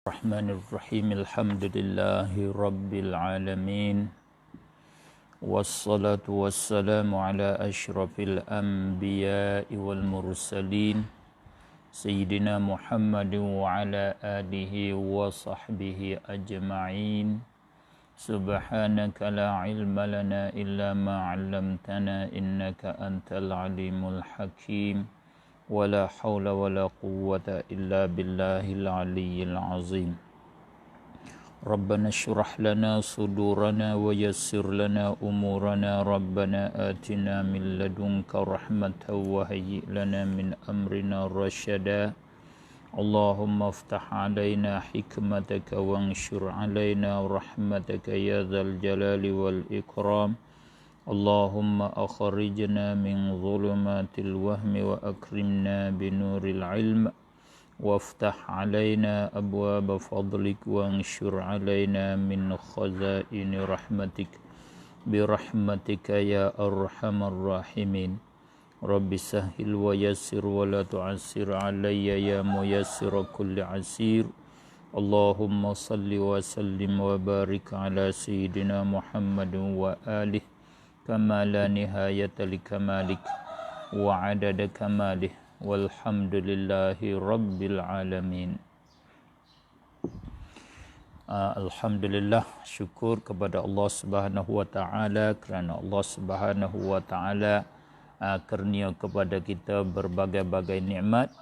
Bismillahirrahmanirrahim. Alhamdulillahi rabbil alamin. Wassalatu wassalamu ala asyrafil anbiya'i wal mursalin Sayyidina Muhammadin wa ala alihi wa sahbihi ajma'in. Subhanaka la ilma lana illa ma 'allamtana innaka antal alimul hakim. ولا حول ولا قوة إلا بالله العلي العظيم. ربنا اشرح لنا صدورنا ويسر لنا أمورنا. ربنا آتنا من لدنك رحمة وهيئ لنا من أمرنا رشدا. اللهم افتح علينا حكمتك وانشر علينا رحمتك يا ذا الجلال والإكرام. اللهم أخرجنا من ظلمات الوهم وأكرمنا بنور العلم وافتح علينا أبواب فضلك وانشر علينا من خزائن رحمتك برحمتك يا أرحم الراحمين. رب سهل ويسر ولا تعسر علي يا ميسر كل عسير. اللهم صل وسلم وبارك على سيدنا محمد وآله كما لا نهاية لكمالك وعدد كماله والحمد لله رب العالمين. Alhamdulillah, syukur kepada Allah Subhanahu wa taala kerana Allah Subhanahu wa taala kurnia kepada kita berbagai-bagai nikmat,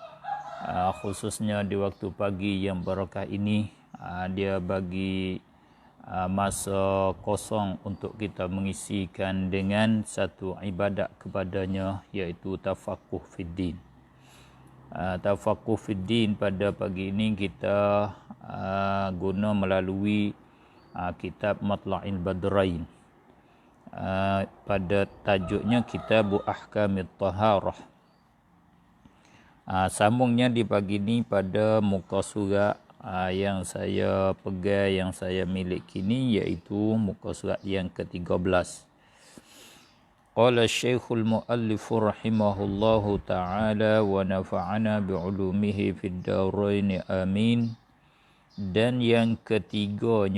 khususnya di waktu pagi yang barakah ini. Dia bagi masa kosong untuk kita mengisikan dengan satu ibadat kepadanya, iaitu tafaqquh fiddin. Tafaqquh fiddin pada pagi ini kita guna melalui kitab Matla'il Badrain. Pada tajuknya Kitab Ahkamit Taharah. Sambungnya di pagi ini pada muka surat yang saya pegang, yang saya miliki ini, iaitu muka surat yang ke-13. Qala Syekhul Muallif rahimahullahu ta'ala wa nafa'ana bi'ulumihi fid darain amin. Dan yang ketiga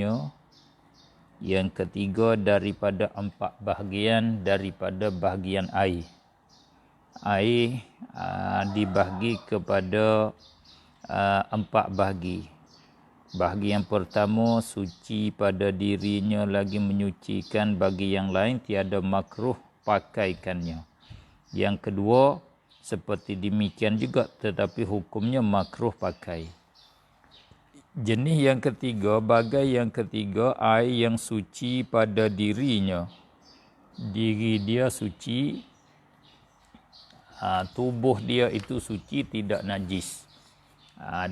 daripada 4 bahagian daripada bahagian air. Air dibahagi kepada 4 bahagi. Bahagi yang pertama, suci pada dirinya lagi menyucikan bagi yang lain, tiada makruh pakaikannya. Yang kedua, seperti demikian juga tetapi hukumnya makruh pakai. Jenis yang ketiga, bagai yang ketiga, air yang suci pada dirinya. Diri dia suci, tubuh dia itu suci, tidak najis.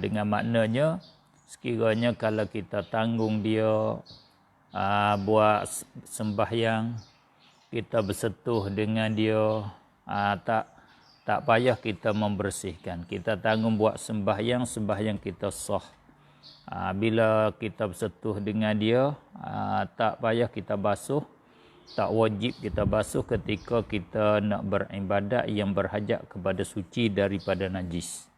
Dengan maknanya, sekiranya kalau kita tanggung dia buat sembahyang, kita bersentuh dengan dia, tak payah kita membersihkan. Kita tanggung buat sembahyang kita sah. Bila kita bersentuh dengan dia, tak payah kita basuh, tak wajib kita basuh ketika kita nak beribadat yang berhajat kepada suci daripada najis.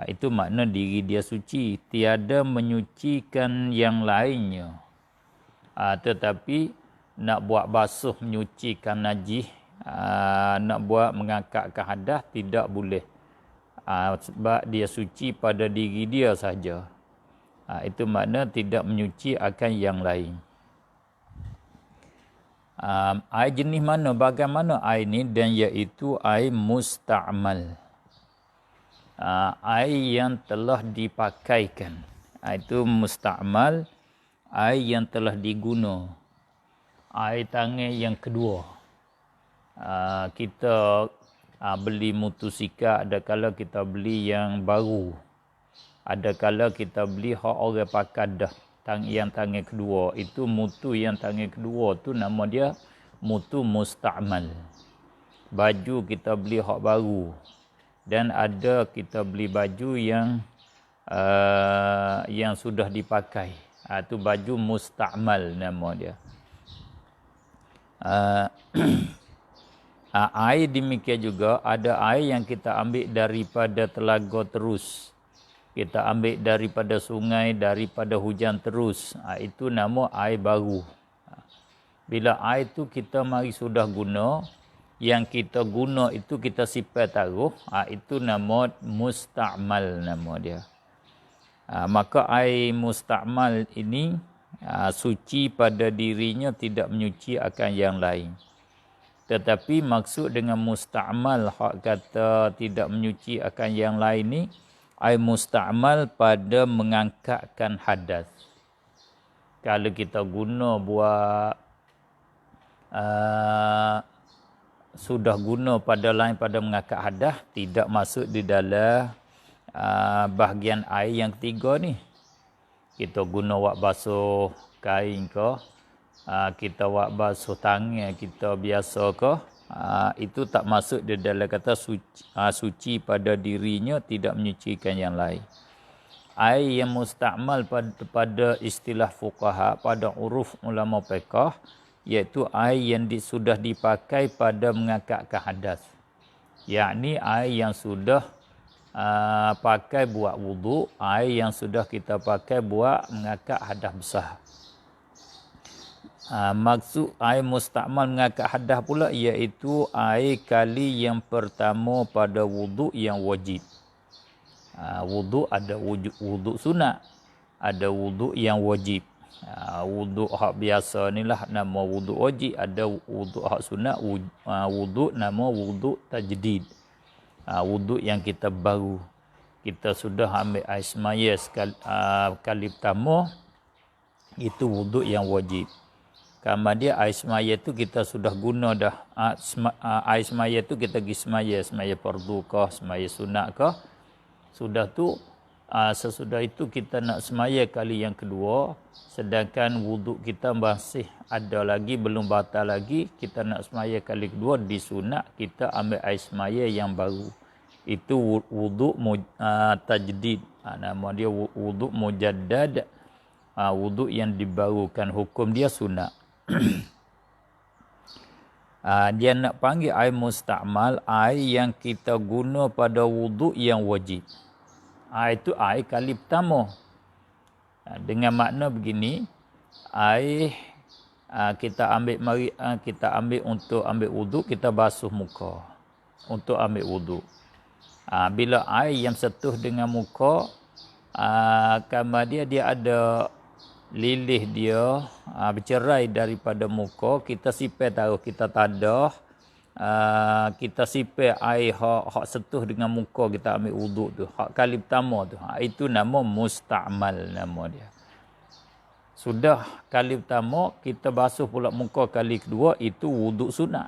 Itu makna diri dia suci, tiada menyucikan yang lainnya. Tetapi nak buat basuh menyucikan najis, nak buat mengangkatkan hadas, tidak boleh. Sebab dia suci pada diri dia saja. Itu makna tidak menyuci akan yang lain. Air jenis mana, bagaimana air ini? Dan iaitu air musta'mal. Air yang telah dipakaikan, itu musta'mal, air yang telah diguna. Air tangan yang kedua, kita beli motosikal, ada kala kita beli yang baru, ada kala kita beli hak orang pakai dah, yang tangan kedua. Itu mutu yang tangan kedua tu nama dia mutu musta'mal. Baju kita beli hak baru, dan ada kita beli baju yang sudah dipakai. Itu baju musta'mal nama dia. Air demikian juga, ada air yang kita ambil daripada telaga terus. kita ambil daripada sungai, daripada hujan terus, itu nama air baru. Bila air tu kita mari sudah guna, yang kita guna itu kita simpan taruh, itu nama musta'mal nama dia. Maka air musta'mal ini suci pada dirinya, tidak menyuci akan yang lain. Tetapi maksud dengan musta'mal hak kata tidak menyuci akan yang lain ni, air musta'mal pada mengangkatkan hadas. Kalau kita guna buat sudah guna pada lain pada mengangkat hadas, tidak masuk di dalam bahagian air yang ketiga ni. Kita guna wak basuh kain ke, kita wak basuh tangan kita biasa ke, itu tak masuk di dalam kata suci pada dirinya, tidak menyucikan yang lain. Air yang musta'mal pada istilah fuqaha, pada uruf ulama fiqh, iaitu air yang sudah dipakai pada mengangkatkan hadas. Yakni air yang sudah pakai buat wuduk, air yang sudah kita pakai buat mengangkat hadas besar. Maksud air musta'mal mengangkat hadas pula iaitu air kali yang pertama pada wuduk yang wajib. Wuduk ada wuduk sunat, ada wuduk yang wajib. Wuduk hak biasa ni lah nama wuduk wajib, ada wuduk hak sunat, wuduk nama wuduk tajdid. Wuduk yang kita baru, kita sudah ambil air semaya kali pertama, itu wuduk yang wajib. Kemudian air semaya tu kita sudah guna dah, air semaya tu kita pergi semaya fardu kah, semaya sunat kah, sudah tu sesudah itu kita nak semaya kali yang kedua, sedangkan wuduk kita masih ada lagi, belum batal lagi, kita nak semaya kali kedua, disunat kita ambil air semaya yang baru. Itu wuduk tajdid, nama dia wuduk mujaddad, wuduk yang dibarukan, hukum dia sunat. Dia nak panggil air musta'mal, air yang kita guna pada wuduk yang wajib. Itu air kali pertama. Dengan makna begini, air kita ambil untuk ambil wuduk, kita basuh muka untuk ambil wuduk. Bila air yang sentuh dengan muka, kemudian dia ada lilih dia bercerai daripada muka, kita sipir taruh, kita tadah, kita sipir air hak sentuh dengan muka, kita ambil wuduk tu, hak kali pertama tu, itu nama musta'mal nama dia. Sudah kali pertama kita basuh pula muka kali kedua, itu wuduk sunat.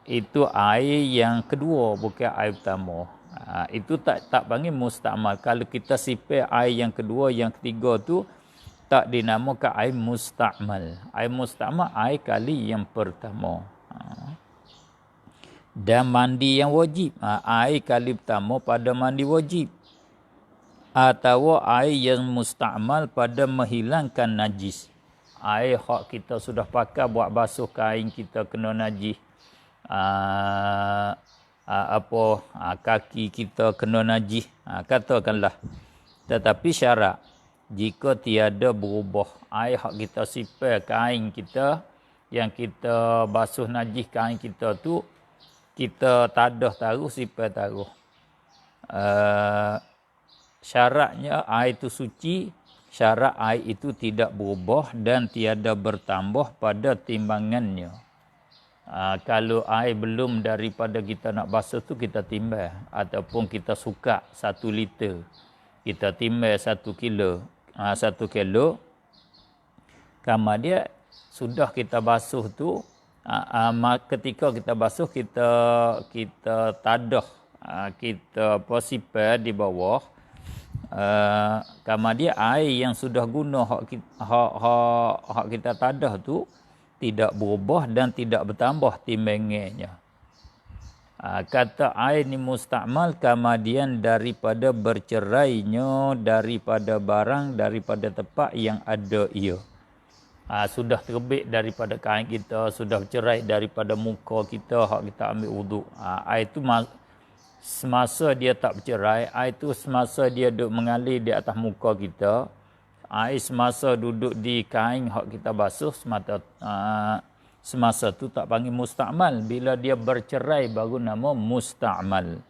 Itu air yang kedua, bukan air pertama. Itu tak panggil musta'mal. Kalau kita sipir air yang kedua, yang ketiga tu tak dinamakan air musta'mal. Air musta'mal air kali yang pertama. Dan mandi yang wajib, air kali pertama pada mandi wajib. Atau air yang musta'mal pada menghilangkan najis. Air hak kita sudah pakai buat basuh kain kita kena najis. Kaki kita kena najis, katakanlah. Tetapi syarat, jika tiada berubah, air hak kita sipir kain kita, yang kita basuh najis kain kita tu, kita tadah taruh, sipir taruh. Syaratnya air itu suci, syarat air itu tidak berubah dan tiada bertambah pada timbangannya. Kalau air belum daripada kita nak basuh tu, kita timbang, ataupun kita suka 1 liter, kita timbang 1 kilo, 1 kilo. Kemudian sudah kita basuh tu, ketika kita basuh, kita tadah, kita sipir di bawah. Kemudian air yang sudah guna hak kita tadah tu tidak berubah dan tidak bertambah timbangannya. Kata air ni musta'mal, kemudian daripada bercerainya daripada barang, daripada tempat yang ada ia. Sudah terbit daripada kain kita, sudah bercerai daripada muka kita, hak kita ambil wuduk. Air tu semasa dia tak bercerai, air tu semasa dia duduk mengalir di atas muka kita, air semasa duduk di kain hak kita basuh, semasa tu tak panggil musta'mal. Bila dia bercerai baru nama musta'mal.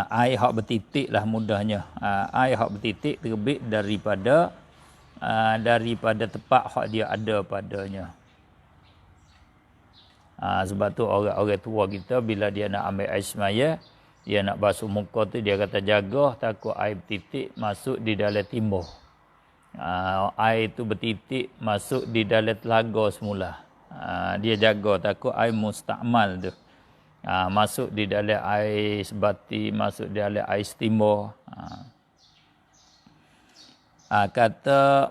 Air hak bertitik lah mudahnya. Air hak bertitik terbit daripada tempat hak dia ada padanya. Sebab tu orang-orang tua kita bila dia nak ambil air semaya, dia nak basuh muka tu, dia kata jaga takut air bertitik masuk di dalam timur. Air tu bertitik masuk di dalam telaga semula. Dia jaga takut air musta'mal tu masuk di dalam air sebati, masuk di dalam air timur. Kata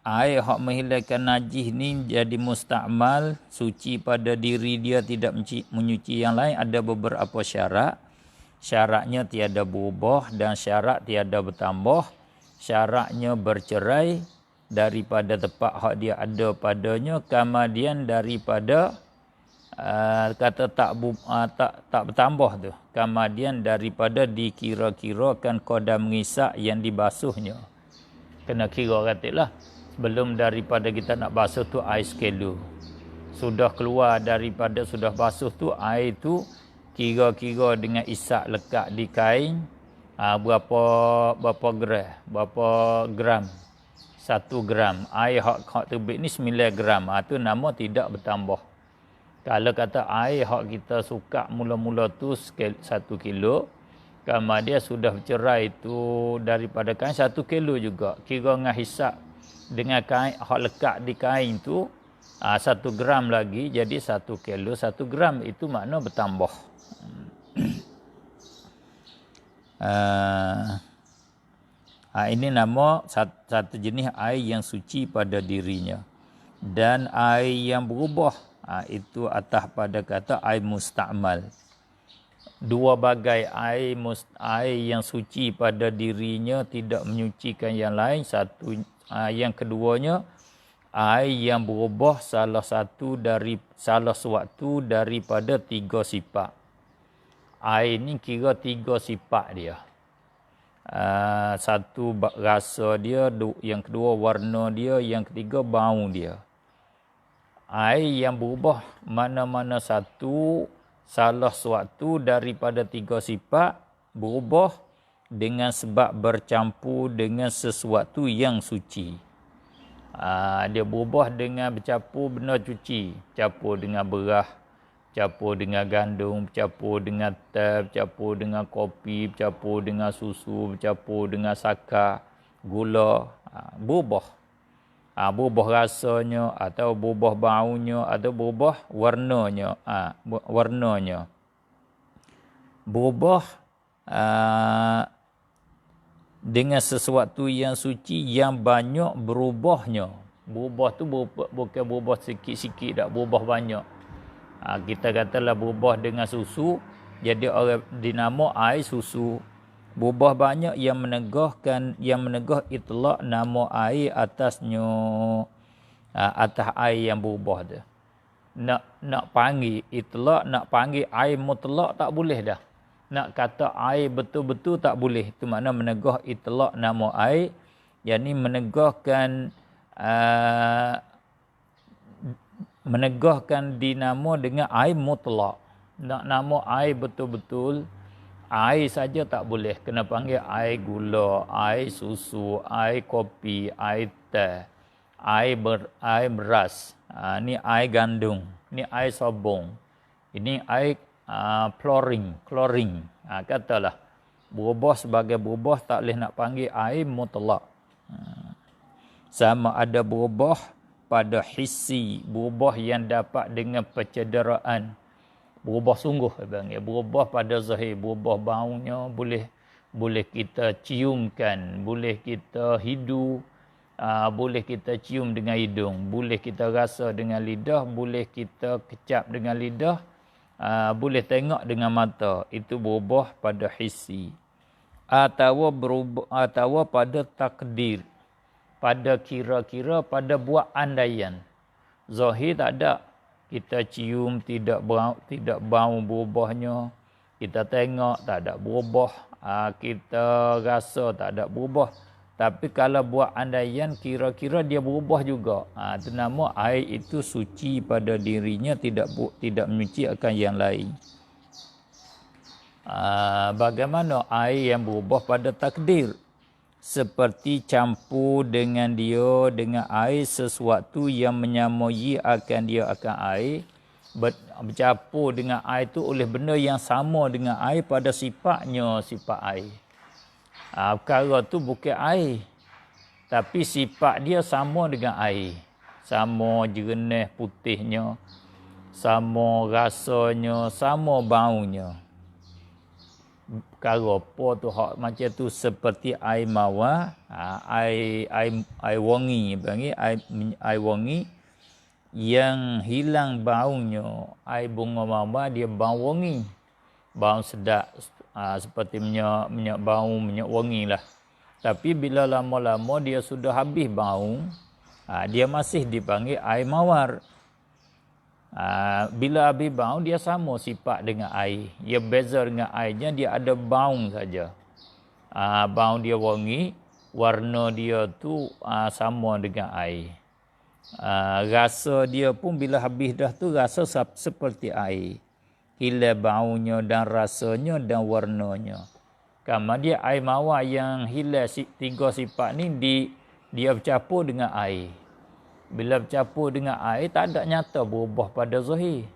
air hak menghilangkan najis ni jadi musta'mal, suci pada diri dia, tidak menyuci yang lain. Ada beberapa syarat. Syaratnya tiada berubah dan syarat tiada bertambah. Syaratnya bercerai daripada tempat hak dia ada padanya, kemudian daripada kata tak bertambah tu, kemudian daripada dikira-kirakan qadar mengisak yang dibasuhnya. Kena kira katalah sebelum daripada kita nak basuh tu air sekilo. Sudah keluar daripada sudah basuh tu, air tu kira-kira dengan isak lekat di kain berapa gram. 1 gram. Air hak terbit ni 9 gram. Tu nama tidak bertambah. Kalau kata air hak kita suka mula-mula tu 1 kilo, kemudian sudah bercerai tu daripada kain 1 kilo juga. Kira dengan hisap dengan kain hak lekat di kain tu 1 gram lagi, jadi 1 kilo 1 gram, itu makna bertambah. Ini nama satu jenis air yang suci pada dirinya. Dan air yang berubah, itu atas pada kata air musta'mal. Dua bagai air yang suci pada dirinya, tidak menyucikan yang lain. Yang keduanya, air yang berubah salah sewaktu daripada 3 sifat. Air ni kira 3 sifat dia. Satu rasa dia, yang kedua warna dia, yang ketiga bau dia. Air yang berubah mana-mana salah sewaktu daripada 3 sifat, berubah dengan sebab bercampur dengan sesuatu yang suci. Dia berubah dengan bercampur benda cuci, campur dengan beras, campur dengan gandum, campur dengan teh, campur dengan kopi, campur dengan susu, campur dengan sakar, gula, berubah. Berubah rasanya, atau berubah baunya, atau berubah warnanya. Berubah dengan sesuatu yang suci yang banyak berubahnya. Berubah tu bukan berubah sikit-sikit, tak berubah banyak. Kita katalah berubah dengan susu, jadi orang dinamo air susu. Berubah banyak yang menegah itlaq nama air atasnya, atas air yang berubah tu. Nak panggil itlaq, nak panggil air mutlak tak boleh dah. Nak kata air betul-betul tak boleh. Itu makna menegah itlaq nama air, yakni menegahkan dinamo dengan air mutlak. Nak nama air betul-betul, air saja tak boleh. Kena panggil air gula, air susu, air kopi, air teh, air beras. Ni air gandum, ni air sabun. Ini air klorin. Katalah berubah sebagai berubah, tak boleh nak panggil air mutlak. Sama ada berubah pada hissi, berubah yang dapat dengan pencederaan. Berubah sungguh, berubah pada zahir, berubah baunya, boleh kita ciumkan, boleh kita hidu, boleh kita cium dengan hidung, boleh kita rasa dengan lidah, boleh kita kecap dengan lidah, boleh tengok dengan mata. Itu berubah pada hissi. Atau pada takdir, pada kira-kira, pada buat andaian. Zahir tak ada, Kita cium tidak bau berubahnya. Kita tengok tak ada berubah. Kita rasa tak ada berubah. Tapi kalau buat andaian kira-kira dia berubah juga. Itu nama air itu suci pada dirinya, tidak menyuci akan yang lain. Bagaimana air yang berubah pada takdir? Seperti campur dengan air sesuatu yang menyamai akan dia akan air. Bercampur dengan air itu oleh benda yang sama dengan air pada sifat air. Perkara tu bukan air, tapi sifat dia sama dengan air. Sama jernih putihnya, sama rasanya, sama baunya. Perkara apa tu hak macam tu, seperti air mawar, air wangi, panggil air wangi yang hilang baunya. Air bunga mawar dia bau wangi, bau sedap, seperti minyak wangi lah. Tapi bila lama-lama dia sudah habis bau, dia masih dipanggil air mawar. Bila habis bau, dia sama sifat dengan air. Dia beza dengan airnya, dia ada bau saja. Bau dia wangi, warna dia tu sama dengan air. Rasa dia pun bila habis dah tu rasa seperti air. Hilang baunya dan rasanya dan warnanya. Karena dia air mawar yang hilang tiga sifat ni, dia bercampur dengan air. Bila bercampur dengan air, tak ada nyata berubah pada zahir.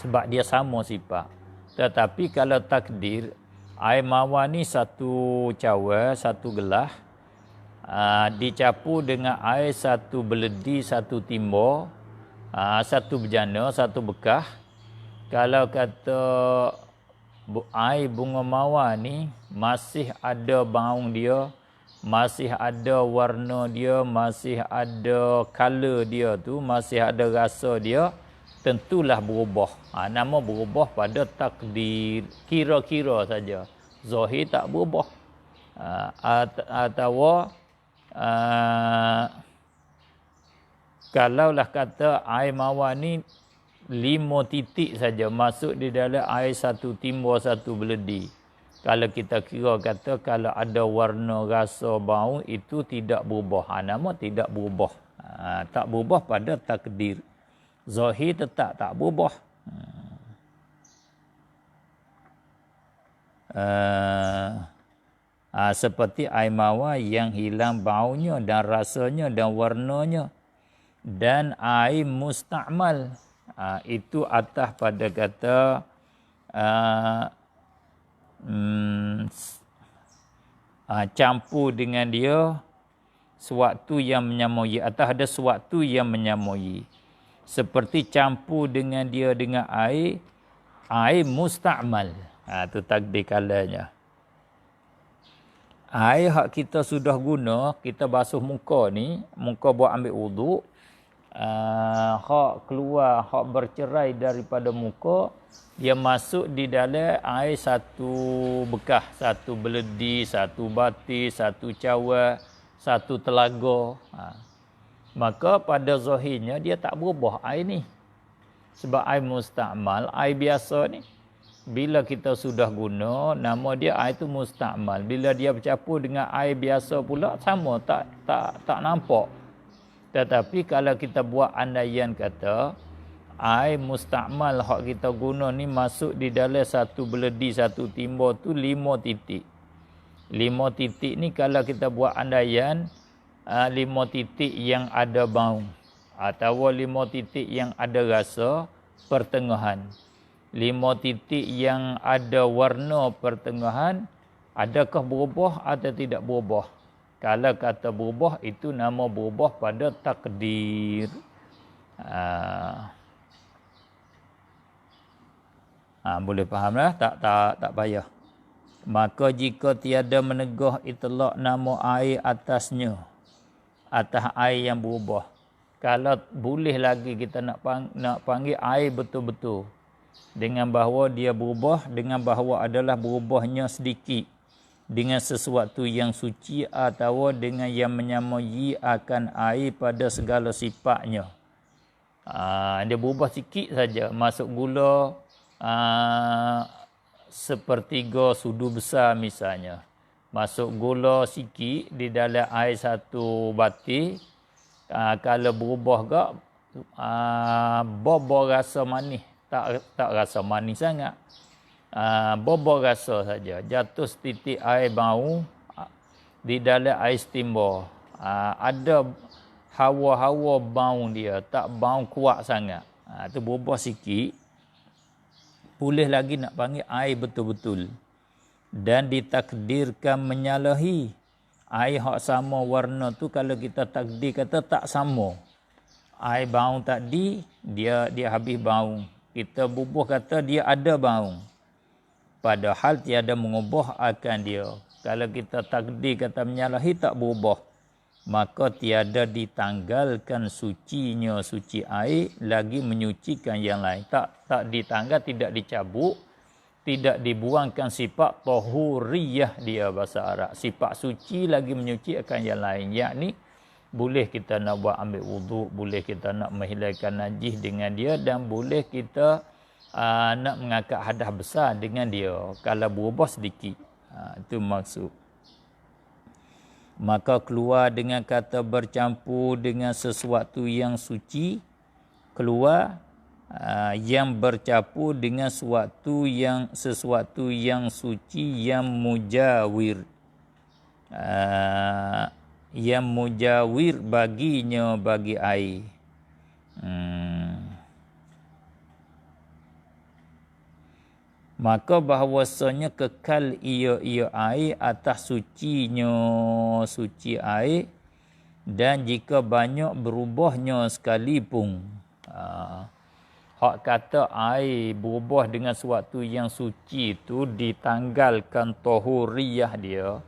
Sebab dia sama sifat. Tetapi kalau takdir, air mawar ni satu cawan, satu gelas, dicampur dengan air satu beledi, satu timba, satu bejana, satu bekah. Kalau kata air bunga mawar ni masih ada bau dia, masih ada warna dia, masih ada color dia tu, masih ada rasa dia, tentulah berubah. Nama berubah pada takdir, kira-kira saja. Zahir tak berubah. Atau kalaulah kata air mawar ni 5 titik saja masuk di dalam air satu timba, satu beledi. Kalau kita kira kata kalau ada warna, rasa, bau, itu tidak berubah. Nama tidak berubah. Tak berubah pada takdir. Zahir tetap tak berubah. Seperti air mawar yang hilang baunya dan rasanya dan warnanya. Dan air musta'mal. Itu atas pada kata campur dengan dia suatu yang menyamai. Atas ada suatu yang menyamai. Seperti campur dengan dia dengan air musta'mal. Itu takdir kalanya. Air hak kita sudah guna, kita basuh muka ni, muka buat ambil wuduk, hak keluar, hak bercerai daripada muka, dia masuk di dalam air satu bekah, satu beledi, satu bati, satu cawan, satu telaga. Maka pada zahirnya dia tak berubah air ni. Sebab air musta'mal, air biasa ni, bila kita sudah guna, nama dia air tu musta'mal. Bila dia bercampur dengan air biasa pula, sama, tak nampak. Tetapi kalau kita buat andaian kata, air musta'mal hak kita guna ni masuk di dalam satu beledi, satu timba tu 5 titik. 5 titik ni kalau kita buat andaian, 5 titik yang ada bau. Atau 5 titik yang ada rasa, pertengahan. 5 titik yang ada warna, pertengahan. Adakah berubah atau tidak berubah? Kalau kata berubah, itu nama berubah pada takdir. Boleh faham lah? Tak payah. Maka jika tiada menegah itlaq nama air atasnya, atas air yang berubah. Kalau boleh lagi kita nak panggil air betul-betul. Dengan bahawa dia berubah, dengan bahawa adalah berubahnya sedikit. Dengan sesuatu yang suci atau dengan yang menyamai akan air pada segala sifatnya. Dia berubah sikit saja. Masuk gula sepertiga sudu besar misalnya. Masuk gula sikit di dalam air 1 batir. Kalau berubah gak, bobo rasa manis. Tak rasa manis sangat. Bobo rasa saja. Jatuh setitik air bau di dalam air steamboat. Ada hawa-hawa bau dia, tak bau kuat sangat. Tu berubah sikit. Boleh lagi nak panggil air betul-betul. Dan ditakdirkan menyalahi. Air hak sama warna tu kalau kita takdir kata tak sama. Air bau tadi dia habis bau. Kita bubuh kata dia ada bau. Padahal tiada mengubah akan dia. Kalau kita takdir kata menyalahi tak berubah. Maka tiada ditanggalkan sucinya suci air lagi menyucikan yang lain. Tak ditanggal, tidak dicabut, tidak dibuangkan sifat tahuriyah dia bahasa Arab. Sifat suci lagi menyuci akan yang lain. Yakni boleh kita nak buat ambil wuduk, boleh kita nak menghilangkan najis dengan dia dan boleh kita nak mengangkat hadas besar dengan dia kalau berubah sedikit. Itu maksud. Maka keluar dengan kata bercampur dengan sesuatu yang suci, keluar yang bercampur dengan sesuatu yang suci yang mujawir, yang mujawir baginya bagi air. Maka bahawasanya kekal ia air atas sucinya suci air, dan jika banyak berubahnya sekalipun. Hak kata air berubah dengan sesuatu yang suci itu ditanggalkan tahuriyah dia,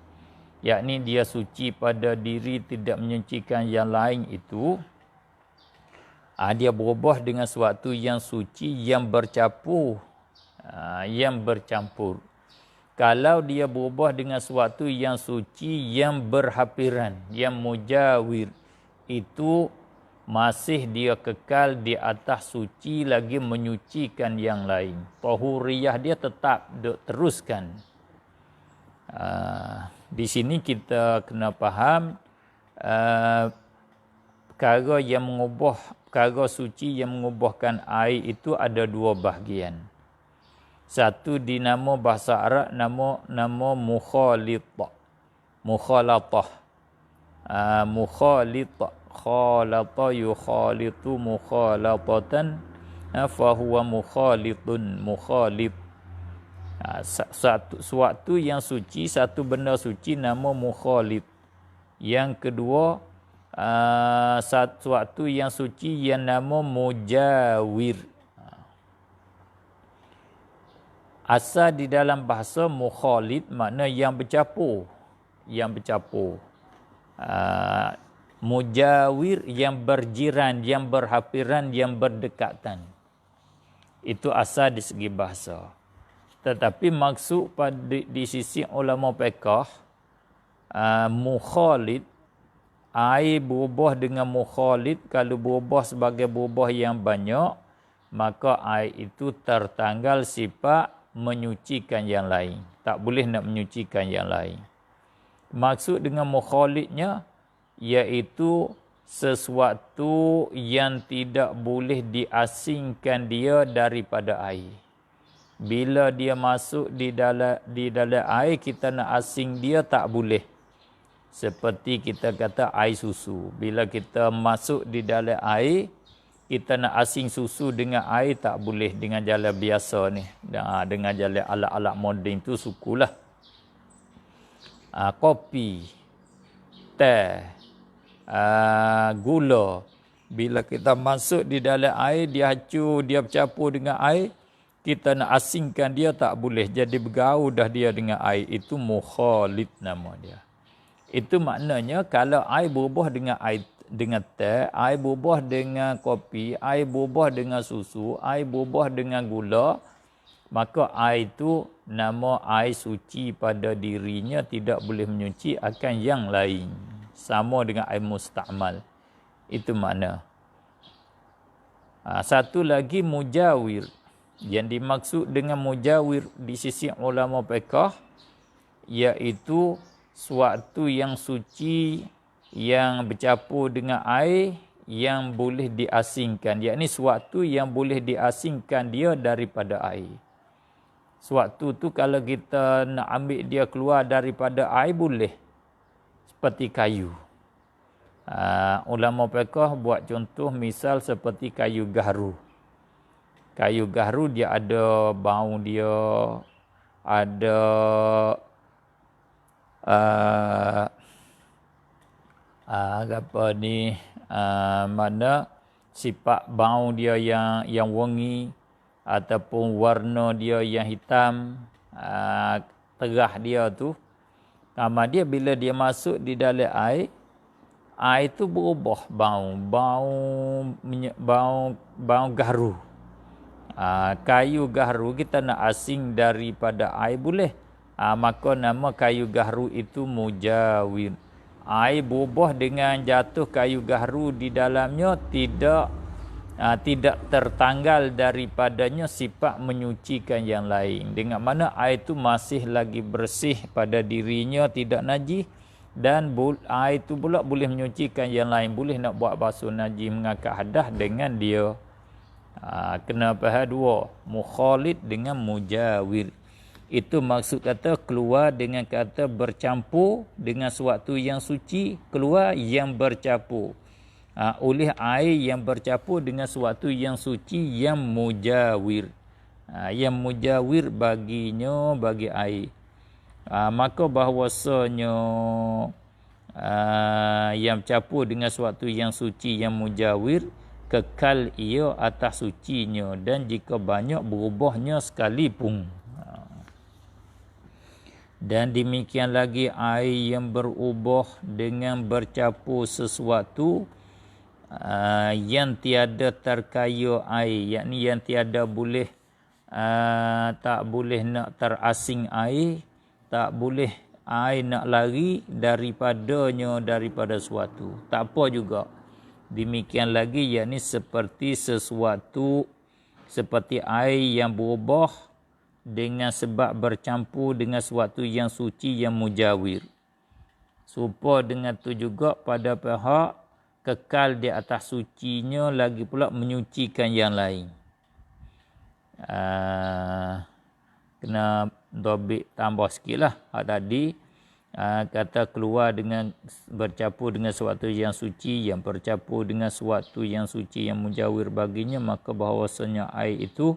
yakni dia suci pada diri tidak menyucikan yang lain itu. Dia berubah dengan sesuatu yang suci yang bercampur. Kalau dia berubah dengan sesuatu yang suci yang berhampiran, yang mujawir, itu masih dia kekal di atas suci lagi menyucikan yang lain. Tahuriyah dia tetap teruskan. Di sini kita kena faham perkara suci yang mengubahkan air itu ada 2 bahagian. Satu dinama bahasa Arab nama mukhalatah. Khalata yukhalitu mukhalatatan fa huwa mukhalit. Suatu yang suci, satu benda suci nama mukhalit. Yang kedua suatu yang suci yang nama mujawir. Asal di dalam bahasa mukhalid makna yang bercampur. Mujawir yang berjiran, yang berhampiran, yang berdekatan. Itu asal di segi bahasa. Tetapi maksud di sisi ulama fiqh, mukhalid, air berubah dengan mukhalid, kalau berubah sebagai berubah yang banyak, maka air itu tertanggal sifat menyucikan yang lain. Tak boleh nak menyucikan yang lain. Maksud dengan mukhalidnya iaitu sesuatu yang tidak boleh diasingkan dia daripada air. Bila dia masuk di dalam air, kita nak asing dia tak boleh. Seperti kita kata air susu. Bila kita masuk di dalam air, kita nak asing susu dengan air tak boleh dengan jalan biasa ni. Dengan jalan alat-alat moden tu sukulah. Kopi, teh, gula. Bila kita masuk di dalam air, dia hacur, dia bercampur dengan air, kita nak asingkan dia tak boleh. Jadi bergaul dah dia dengan air. Itu mukhalid nama dia. Itu maknanya kalau air berubah dengan teh, air berubah dengan kopi, air berubah dengan susu, air berubah dengan gula, maka air itu nama air suci pada dirinya, tidak boleh menyuci akan yang lain. Sama dengan air musta'mal. Itu makna. Satu lagi mujawir. Yang dimaksud dengan mujawir di sisi ulama fiqh iaitu suatu yang suci yang bercampur dengan air yang boleh diasingkan. Yakni suatu yang boleh diasingkan dia daripada air. Suatu tu kalau kita nak ambil dia keluar daripada air boleh. Seperti kayu. Ulama fiqh buat contoh misal seperti kayu gahru. Kayu gahru dia ada bau dia, ada mana sifat bau dia yang wangi ataupun warna dia yang hitam, terah dia tu. Dia bila dia masuk di dalam air tu berubah bau gahru. Kayu gahru kita nak asing daripada air boleh. Maka nama kayu gahru itu mujawir. Air berubah dengan jatuh kayu gahru di dalamnya tidak tertanggal daripadanya sifat menyucikan yang lain. Dengan mana air itu masih lagi bersih pada dirinya, tidak najis. Dan air itu pula boleh menyucikan yang lain. Boleh nak buat basuh najis, mengangkat hadas dengan dia. Kena faham dua. Mukhalid dengan mujawir. Itu maksud kata keluar dengan kata bercampur dengan sesuatu yang suci. Keluar yang bercampur. Oleh air yang bercampur dengan sesuatu yang suci yang mujawir. Yang mujawir baginya bagi air. Maka bahawasanya yang campur dengan sesuatu yang suci yang mujawir kekal ia atas sucinya dan jika banyak berubahnya sekalipun. Dan demikian lagi air yang berubah dengan bercampur sesuatu yang tiada terkaya air, yakni yang tiada boleh tak boleh nak terasing air, tak boleh air nak lari daripada suatu. Tak apa juga. Demikian lagi yakni seperti sesuatu seperti air yang berubah dengan sebab bercampur dengan sesuatu yang suci yang mujawir. Serupa dengan tu juga pada pihak kekal di atas sucinya lagi pula menyucikan yang lain. Kena dobik tambah sikit lah. Tadi kata keluar dengan bercampur dengan sesuatu yang suci yang bercampur dengan sesuatu yang suci yang mujawir baginya, maka bahawasanya air itu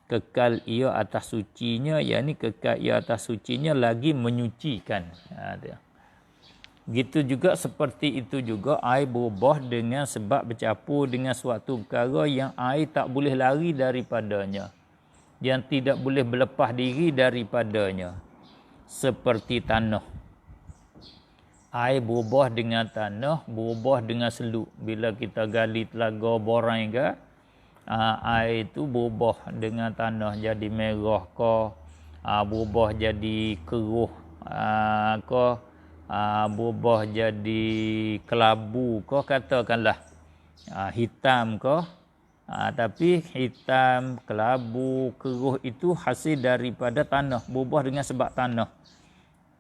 kekal ia atas sucinya, yakni kekal ia atas sucinya lagi menyucikan. Gitu juga seperti itu juga air berubah dengan sebab bercampur dengan suatu perkara yang air tak boleh lari daripadanya, yang tidak boleh berlepas diri daripadanya. Seperti tanah. Air berubah dengan tanah, berubah dengan seluk. Bila kita gali telaga borang ke, air itu berubah dengan tanah jadi merah ke, berubah jadi keruh ke, berubah jadi kelabu ke, katakanlah hitam ke. Tapi hitam, kelabu, keruh itu hasil daripada tanah, berubah dengan sebab tanah.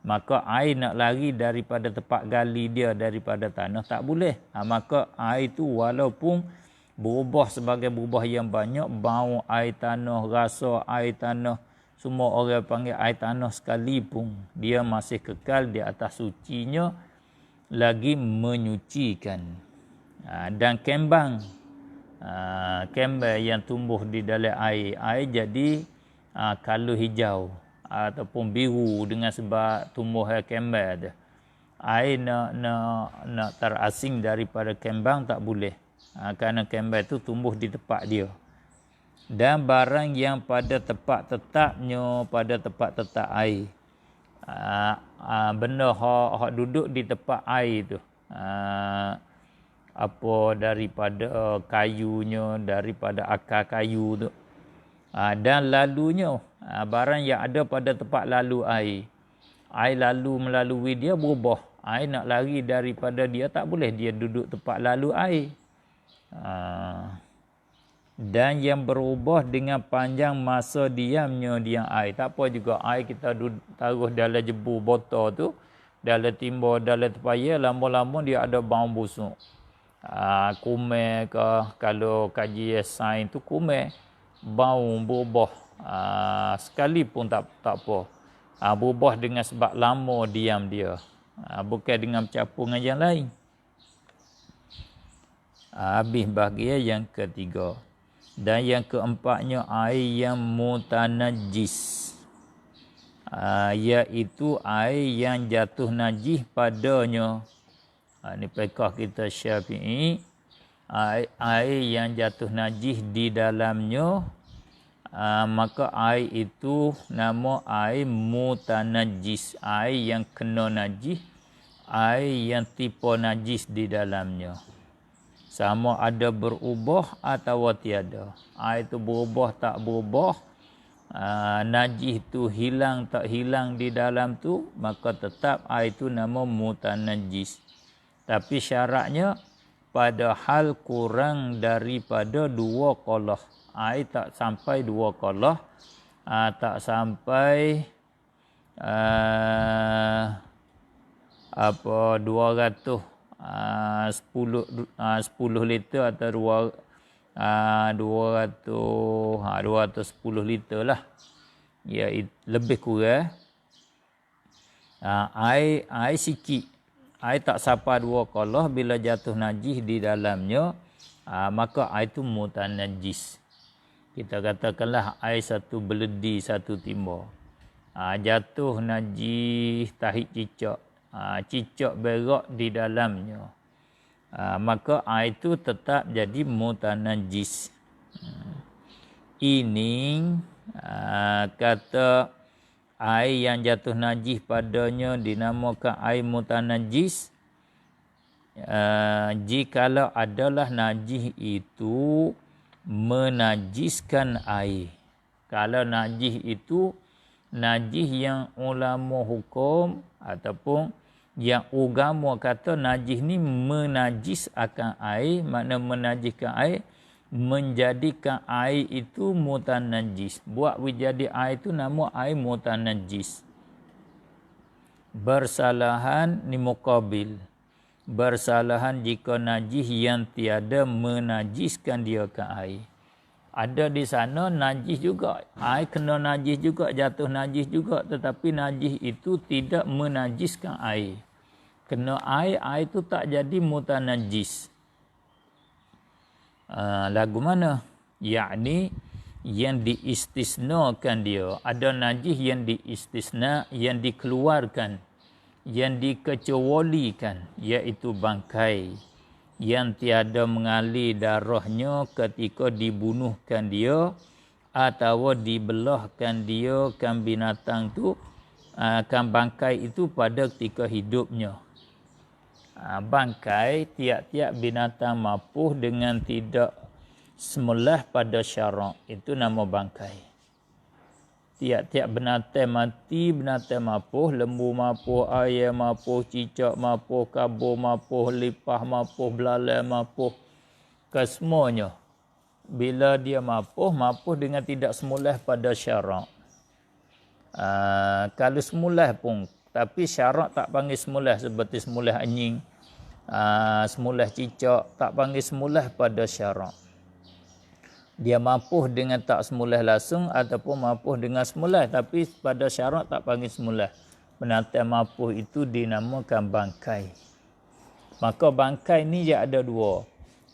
Maka air nak lari daripada tempat gali dia daripada tanah tak boleh. Maka air itu walaupun berubah sebagai berubah yang banyak, bau air tanah, rasa air tanah, semua orang panggil air tanah sekalipun, dia masih kekal di atas sucinya lagi menyucikan. Dan kembang yang tumbuh di dalam air jadi color hijau ataupun biru dengan sebab tumbuh kembang tu. Air nak terasing daripada kembang tak boleh. Kerana kembang tu tumbuh di tempat dia. Dan barang yang pada tempat tetapnya, pada tempat tetap air. Benda hak duduk di tempat air tu. Apa daripada kayunya, daripada akar kayu tu. Dan lalunya, barang yang ada pada tempat lalu air. Air lalu melalui dia berubah. Air nak lari daripada dia tak boleh, dia duduk tempat lalu air. dan yang berubah dengan panjang masa diamnya dia air. Tak apa juga air kita taruh dalam jebu botol tu, dalam timba, dalam tepaya, lama-lama dia ada bau busuk. Kumer ke, kalau kaji sains tu kumer, bau berubah. Sekali pun tak apa. Berubah dengan sebab lama diam dia. Bukan dengan bercampur dengan yang lain. Habis bahagian yang ketiga. Dan yang keempatnya air yang mutanajis. Iaitu air yang jatuh najis padanya. Ini fiqh kita Syafi'i. Air yang jatuh najis di dalamnya, maka air itu nama air mutanajis. Air yang kena najis. Air yang tipe najis di dalamnya. Sama ada berubah atau tiada. Air itu berubah tak berubah, najis itu hilang tak hilang di dalam tu, maka tetap air itu nama mutanajis. Tapi syaratnya pada hal kurang daripada 2 qalah. Air tak sampai 2 qalah, tak sampai 200 10 liter atau 210 liter lah. Ya, lebih kurang. Air sikit. Air tak sampai 2 qalah, bila jatuh najis di dalamnya, maka air itu mutanajis. Kita katakanlah air satu beledi, satu timba. Jatuh najis tahit cicak. Cicak berak di dalamnya, maka air itu tetap jadi mutanajis. Ini kata air yang jatuh najis padanya dinamakan air mutanajis jikalau adalah najis itu menajiskan air. Kalau najis itu najis yang ulama hukum ataupun yang agama kata najis ni menajis akan air, makna menajiskan air, menjadikan air itu mutanajis. Buat jadi air itu nama air mutanajis. Bersalahan ni muqabil. Bersalahan jika najis yang tiada menajiskan dia ke air. Ada di sana najis juga. Air kena najis juga, jatuh najis juga. Tetapi najis itu tidak menajiskan air. Kena air itu tak jadi mutanajis. Lagu mana? Yakni yang diistisnakan dia. Ada najis yang diistisna, yang dikeluarkan, yang dikecualikan, iaitu bangkai. Yang tiada mengalir darahnya ketika dibunuhkan dia atau dibelahkan dia kan binatang tu, kan bangkai itu pada ketika hidupnya. Bangkai tiap-tiap binatang mapuh dengan tidak semelah pada syarak, itu nama bangkai. Tiap-tiap binatang mati, binatang mapuh, lembu mapuh, ayam mapuh, cicak mapuh, kabur mapuh, lipah mapuh, belalai mapuh, kesemuanya. Bila dia mapuh dengan tidak semula pada syarak. Kalau semula pun, tapi syarak tak panggil semula, seperti semula anjing, semula cicak, tak panggil semula pada syarak. Dia mapuh dengan tak semula langsung ataupun mapuh dengan semula, tapi pada syarak tak panggil semula. Binatang mapuh itu dinamakan bangkai. Maka bangkai ni dia ada 2.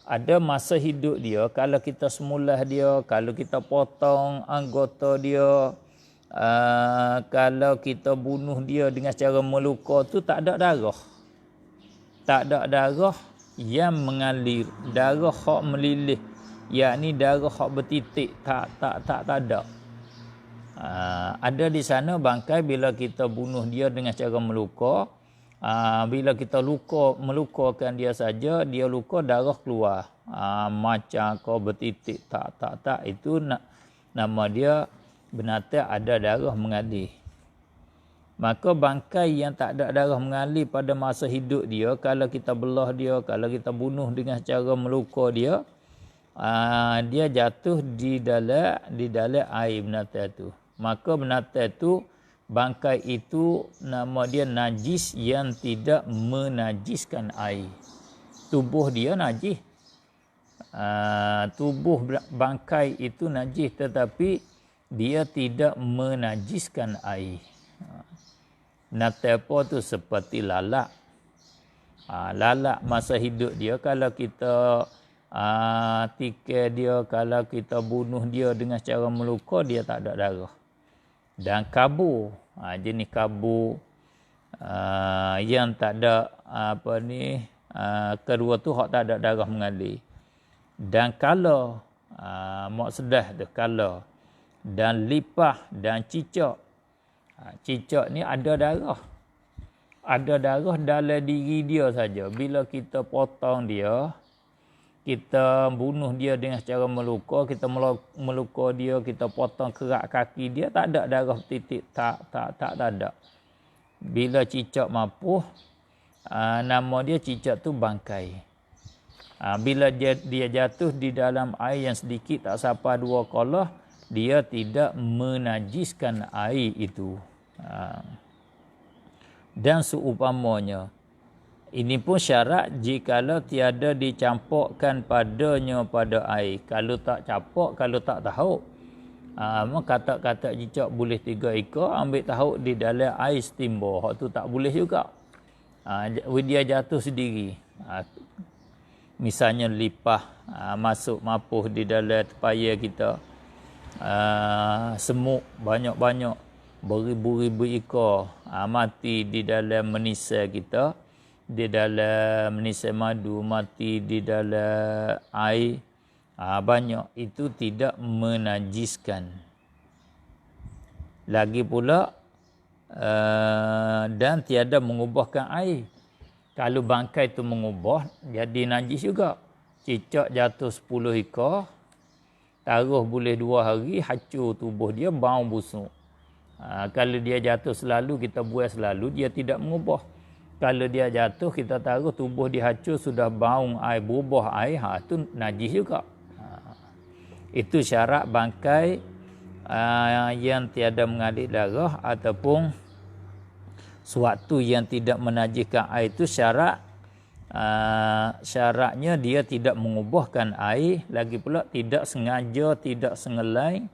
Ada masa hidup dia, kalau kita semula dia, kalau kita potong anggota dia, kalau kita bunuh dia dengan cara meluka tu tak ada darah. Tak ada darah yang mengalir, darah hak melilih. Yakni darah hak bertitik tak ada. Ada di sana bangkai bila kita bunuh dia dengan cara meluka, bila kita melukakan dia saja, dia luka darah keluar. Macam kau bertitik tak itu nama dia binatang ada darah mengalir. Maka bangkai yang tak ada darah mengalir pada masa hidup dia, kalau kita belah dia, kalau kita bunuh dengan cara meluka dia, dia jatuh di dalam air binatang tu. Maka binatang tu, bangkai itu nama dia najis yang tidak menajiskan air. Tubuh dia najis. Tubuh bangkai itu najis tetapi dia tidak menajiskan air. Binatang apa tu? Seperti lalat. Lalat masa hidup dia, kalau kita tikar dia, kalau kita bunuh dia dengan cara meluka, dia tak ada darah. Dan kabur, jenis kabur yang tak ada kedua tu hak tak ada darah mengalir. Dan kala, mak sedah tu kala, dan lipah dan cicak. Cicak ni ada darah. Ada darah dalam diri dia saja. Bila kita potong dia, kita bunuh dia dengan cara meluka, kita meluka dia, kita potong kerak kaki dia, tak ada darah titik, tak ada. Bila cicak mapuh, nama dia cicak tu bangkai. Bila dia jatuh di dalam air yang sedikit tak sampai 2 kolah, dia tidak menajiskan air itu. Dan seumpamanya, ini pun syarat jikalau tiada dicampurkan padanya pada air. Kalau tak campur, kalau tak tahu, kata-kata cicak boleh 3 ekor, ambil tahu di dalam air setimba, hak tu tak boleh juga. Dia jatuh sendiri. Misalnya lipah masuk mapuh di dalam tepaya kita, semut banyak-banyak, beribu-ribu ekor mati di dalam menisai kita, di dalam menisai madu, mati di dalam air banyak, itu tidak menajiskan. Lagi pula dan tiada mengubahkan air. Kalau bangkai itu mengubah, jadi najis juga. Cicak jatuh 10 ekor, taruh boleh 2 hari, hacur tubuh dia, bau busuk. Kalau dia jatuh selalu, kita buang selalu, dia tidak mengubah. Kalau dia jatuh, kita taruh tubuh dia hacur, sudah bau air, berubah air, itu najis juga. Itu syarat bangkai yang tiada mengalir darah ataupun suatu yang tidak menajiskan air, itu syaratnya dia tidak mengubahkan air, lagi pula tidak sengaja, tidak sengelai,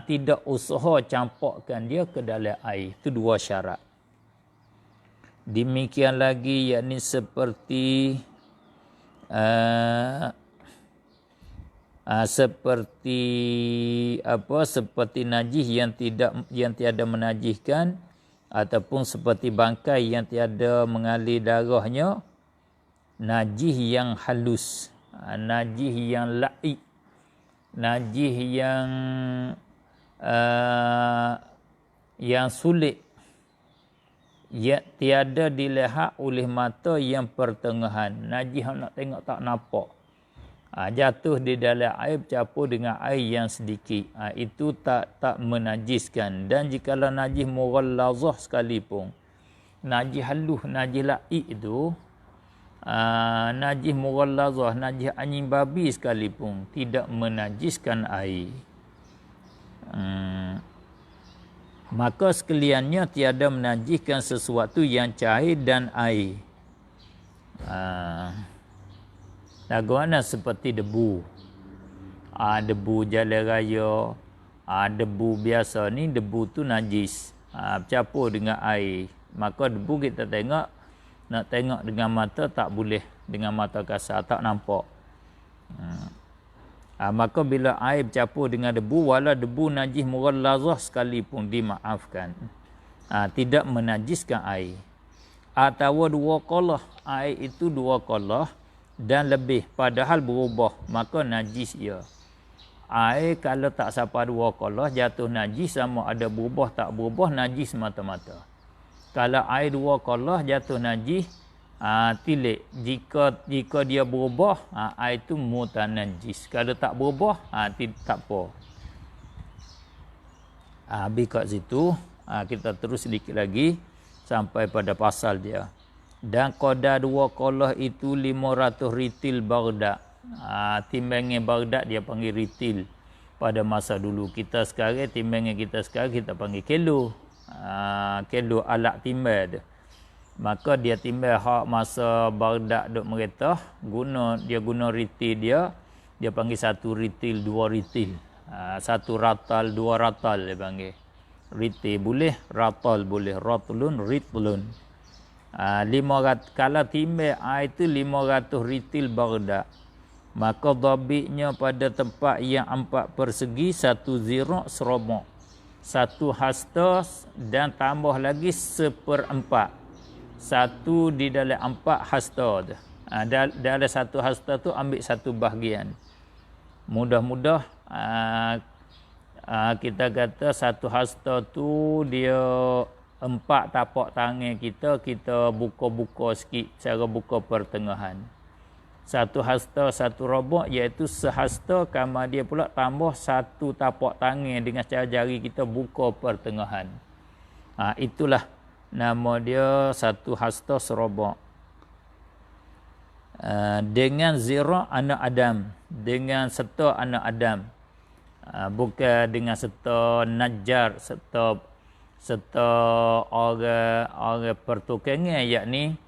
tidak usaha campurkan dia ke dalam air. Itu 2 syarat. Demikian lagi, yakni seperti seperti najis yang tiada menajiskan, ataupun seperti bangkai yang tiada mengalir darahnya, najis yang halus, najis yang la'i, najis yang sulit, ya, tiada dilihat oleh mata yang pertengahan, najis nak tengok tak nampak, jatuh di dalam air bercampur dengan air yang sedikit, itu tak menajiskan. Dan jikalau najis mughallazah sekalipun, najis halus, najis la'i itu, najis mughallazah, najis anjing babi sekalipun, tidak menajiskan air. Maka sekaliannya tiada menajiskan sesuatu yang cair dan air. Laguana seperti debu. Debu jalan raya, debu biasa ni, debu tu najis, bercampur dengan air. Maka debu kita tengok, nak tengok dengan mata tak boleh, dengan mata kasar tak nampak. Maka bila air bercampur dengan debu, walau debu najis mughallazah sekalipun, dimaafkan, tidak menajiskan air. Atau 2 kolah, air itu 2 kolah dan lebih, padahal berubah, maka najis ia. Air kalau tak sampai 2 kolah jatuh najis, sama ada berubah tak berubah, najis mata-mata. Kalau air 2 kolah jatuh najis, tilik. Jika dia berubah, air itu mutanajis. Kalau tak berubah, tak apa. Habis kat situ, kita terus sedikit lagi sampai pada pasal dia. Dan qadar 2 kolah itu 500 ritil Baghdad. Timbangan Baghdad dia panggil ritil pada masa dulu. Kita sekarang timbangan kita sekarang kita panggil kilo. Kilo alat timbang tu. Maka dia timbang hak masa Baghdad duk merintah, dia guna ritil dia panggil satu ritil, dua ritil. Satu ratal, dua ratal dia panggil. Ritil boleh, ratal boleh, ratlun, ritlun. 500 kalau timbang itu 500 ritil Baghdad. Maka dhabitnya pada tempat yang 4 persegi, 1 zirah serobok, 1 hasta dan tambah lagi 1/4. 1 di dalam 4 hasta tu. Dalam 1 hasta tu ambil 1 bahagian. Mudah-mudah kita kata 1 hasta tu dia 4 tapak tangan kita buka-buka sikit, cara buka pertengahan. 1 hasta 1 robok, iaitu sehasta, kamar dia pula tambah 1 tapak tangan dengan cara jari kita buka pertengahan. Itulah nama dia 1 hasta serobok. Dengan zirah anak Adam, dengan serta anak Adam. Bukan dengan serta Najjar, serta orang pertukangan, yakni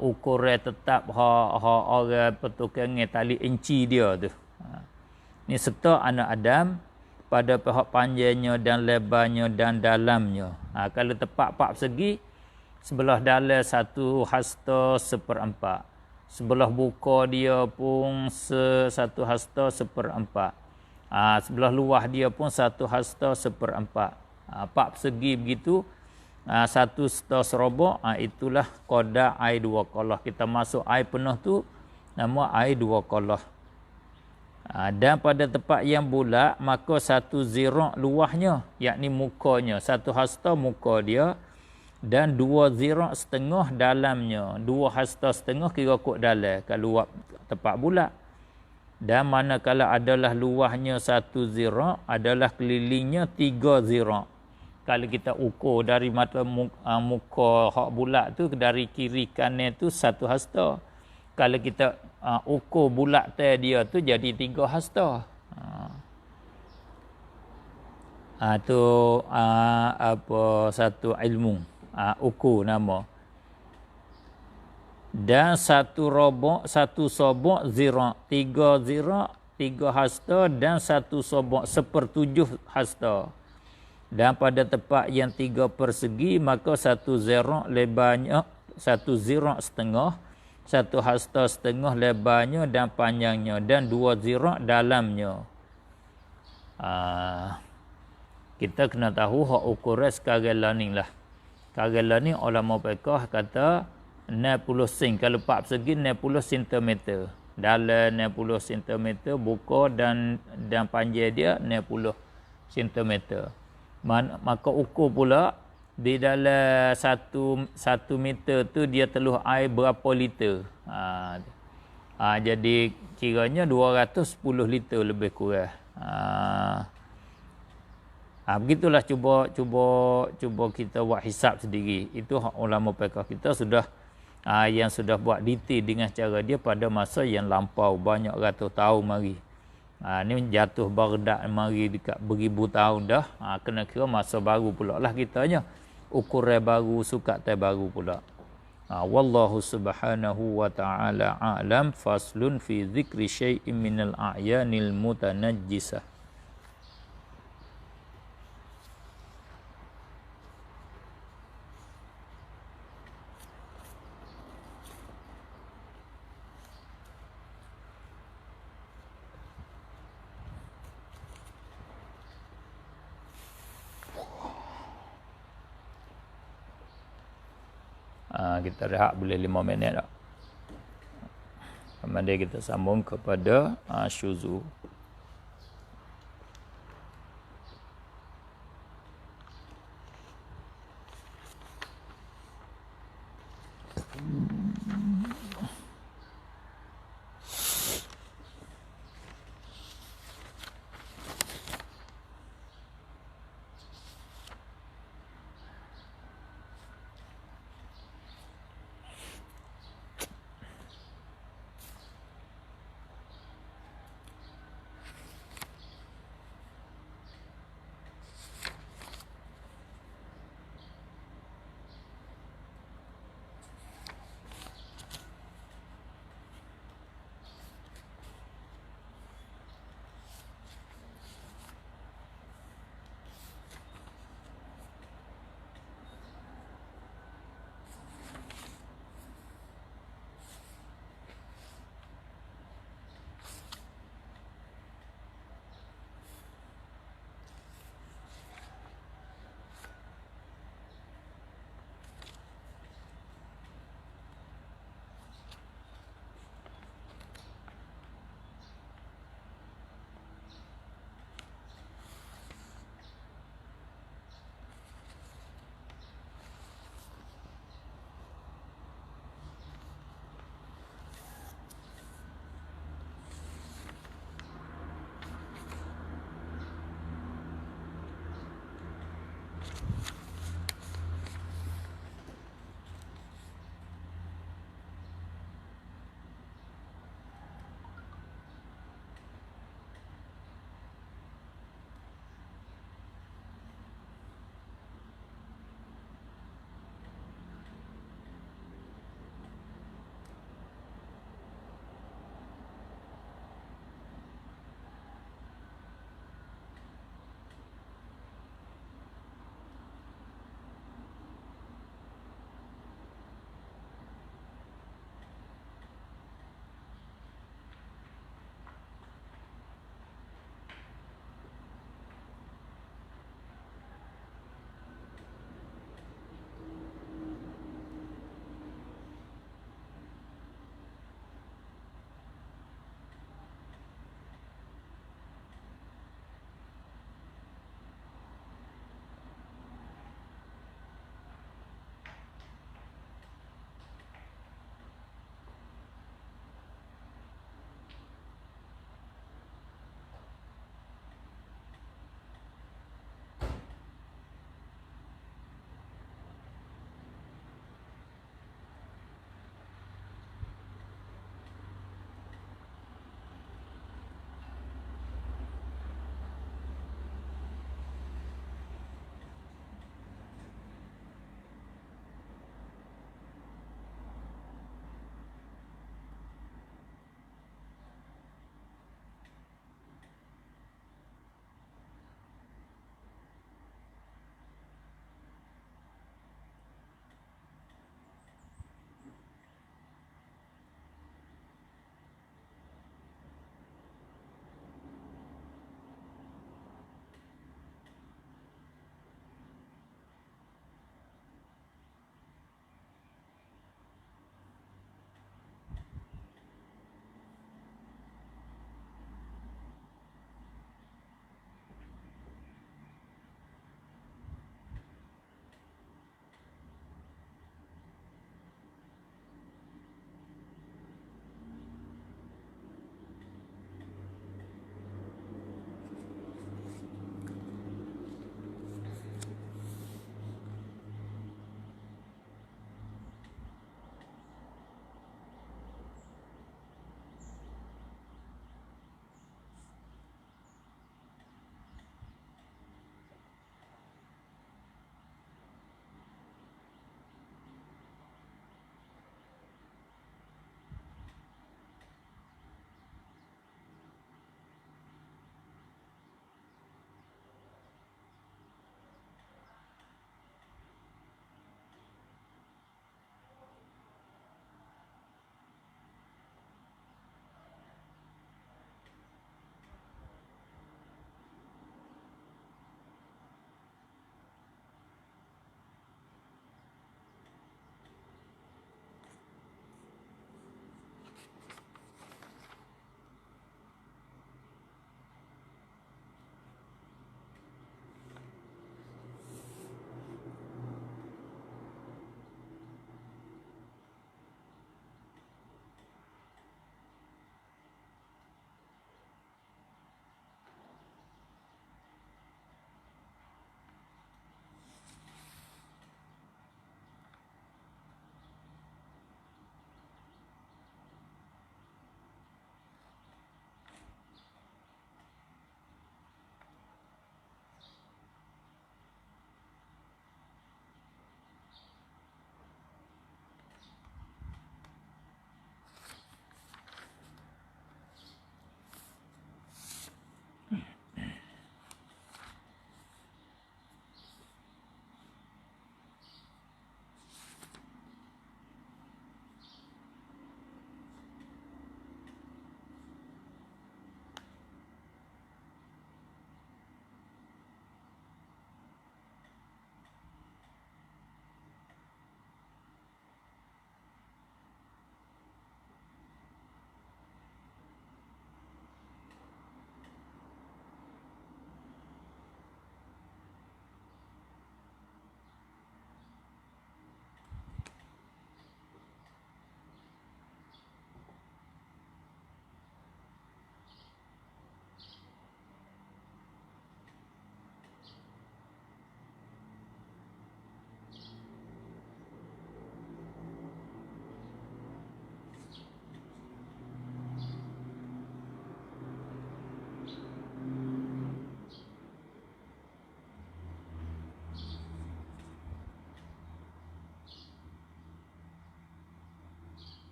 ukuran tetap orang pertukangan tali inci dia tu. Ni serta anak Adam pada pihak panjangnya dan lebarnya dan dalamnya. Kalau tepat 4 persegi, sebelah dalam 1 hasta 1/4. Sebelah buka dia pun 1 hasta 1/4. Sebelah luar dia pun 1 hasta 1/4. 4 persegi begitu. 1 hasta serobok, itulah qadar air 2 qalah. Kita masuk air penuh tu nama air 2 qalah. Dan pada tempat yang bulat, maka 1 zirah luahnya, yakni mukanya. 1 hasta muka dia dan 2 zirah setengah dalamnya. 2 hasta setengah kira kok dalam kalau tempat bulat. Dan manakala adalah luahnya 1 zirah, adalah kelilingnya 3 zirah. Kalau kita ukur dari mata muka hak bulat tu, dari kiri kanan tu 1 hasta. Kalau kita ukur bulat dia tu jadi 3 hasta. Tu satu ilmu. Ukur nama. Dan 1 robok, 1 sobok zirah. 3 zirah, 3 hasta dan 1 sobok 1/7 hasta. Dan pada tempat yang 3 persegi, maka 1 zirah lebarnya, 1 zirah setengah, 1 hasta setengah lebarnya dan panjangnya, dan 2 zirah dalamnya. Kita kena tahu hak ukuran sekarang ni lah. Sekarang ni ulama fiqh kata 60 sen. Kalau 4 persegi 60 cm. Dalam 60 cm, buka dan panjang dia 60 cm. Maka ukur pula di dalam 1 meter tu dia teluh air berapa liter. Jadi kiranya 210 liter lebih kurang. Begitulah cuba kita buat hisap sendiri. Itu ulama fiqh kita sudah yang sudah buat detail dengan cara dia pada masa yang lampau, banyak ratus tahun mari. Ni jatuh Baghdad mari dekat beribu tahun dah. Kena kira masa baru pula lah kitanya. Ukuran baru, sukat baru pula. Wallahu subhanahu wa ta'ala a'lam. Faslun fi zikri syai'in minal a'yanil mutanajjisah. Kita rehat boleh 5 minit tak? Kemudian kita sambung kepada syuzu.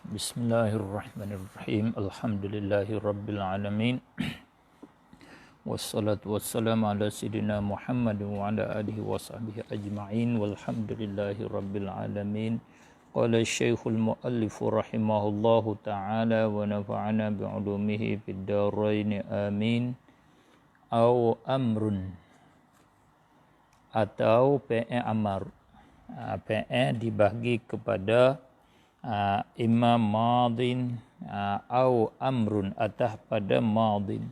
Bismillahirrahmanirrahim. Alhamdulillahirabbil alamin. Wassalatu wassalamu ala sayyidina Muhammad wa ala alihi wa sahbihi ajma'in. Walhamdulillahirabbil alamin. Qala Syekhul Muallif rahimahullahu taala wa nafa'ana bi 'ulumihi fid dharain amin. Au amrun atau fi'il amar. Fi'il dibahagi kepada imam madin au amrun atah pada madin.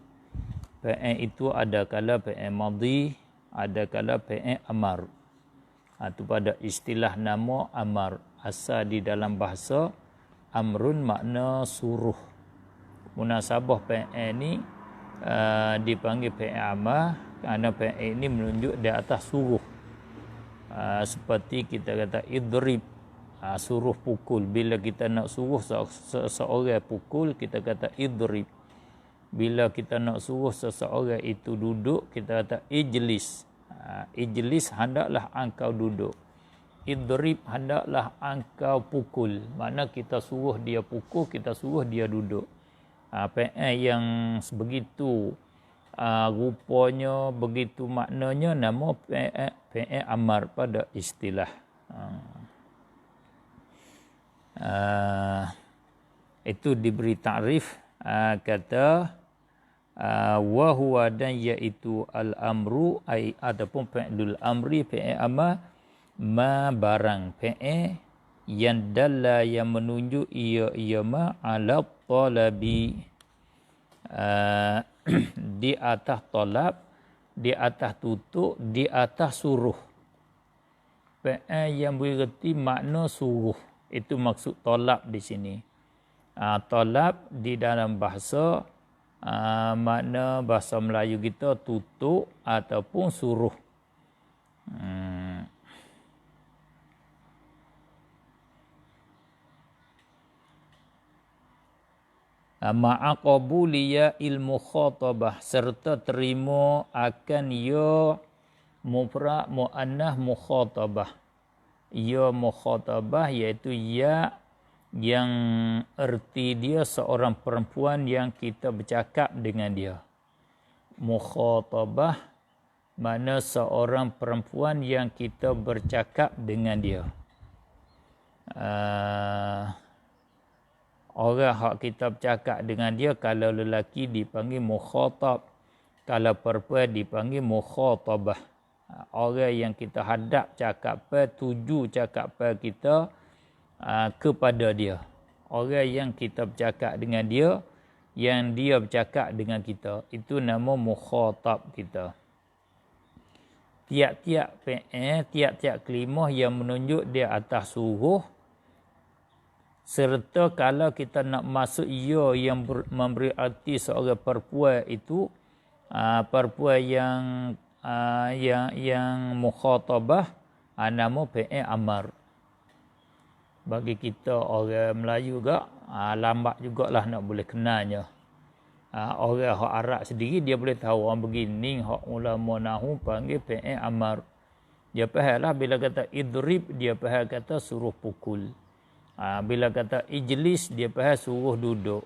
Fi'il itu ada kala fi'il madhi, ada kala fi'il amar. Itu pada istilah nama amar. Asal di dalam bahasa amrun makna suruh. Munasabah fi'il ni dipanggil fi'il amar kerana fi'il ini menunjuk di atas suruh. Seperti kita kata idrib, suruh pukul. Bila kita nak suruh seseorang pukul, kita kata idrib. Bila kita nak suruh seseorang itu duduk, kita kata ijlis. Ijlis, hendaklah engkau duduk. Idrib, hendaklah engkau pukul. Makna kita suruh dia pukul, kita suruh dia duduk. Fi'il yang begitu rupanya, begitu maknanya, nama fi'il amar pada istilah. Itu diberi takrif, kata wa huwa, dan iaitu al-amru ataupun fi'lul amri, fi'il amar, ma barang fi'il yang dalla, yang menunjuk ia ma ala talabi, di atas talab, di atas tutup, di atas suruh. Fi'il yang bererti makna suruh, itu maksud talab di sini. Talab di dalam bahasa makna bahasa Melayu kita tutup ataupun suruh. Ma'a qabuliya ilmu khatabah, serta terima akan ya mufrad muannah mukhatabah. Ya mukhatabah iaitu ya yang erti dia seorang perempuan yang kita bercakap dengan dia. Mukhatabah makna seorang perempuan yang kita bercakap dengan dia. Orang hak kita bercakap dengan dia, kalau lelaki dipanggil mukhatab, kalau perempuan dipanggil mukhatabah. Orang yang kita hadap cakapan, tuju cakapan kita kepada dia. Orang yang kita bercakap dengan dia, yang dia bercakap dengan kita, itu nama mukhatab kita. Tiap-tiap fi'il, tiap-tiap kalimah yang menunjuk dia atas suruh, serta kalau kita nak masuk ia yang memberi arti seorang perempuan itu, perempuan yang mukhatabah, nama fi'il amar. Bagi kita orang Melayu juga lambat jugalah nak boleh kenalnya. Orang hak Arab sendiri dia boleh tahu orang begini, hak ulama nahwu panggil fi'il amar. Dia fahamlah bila kata idrib, dia faham kata suruh pukul. Bila kata ijlis, dia faham suruh duduk.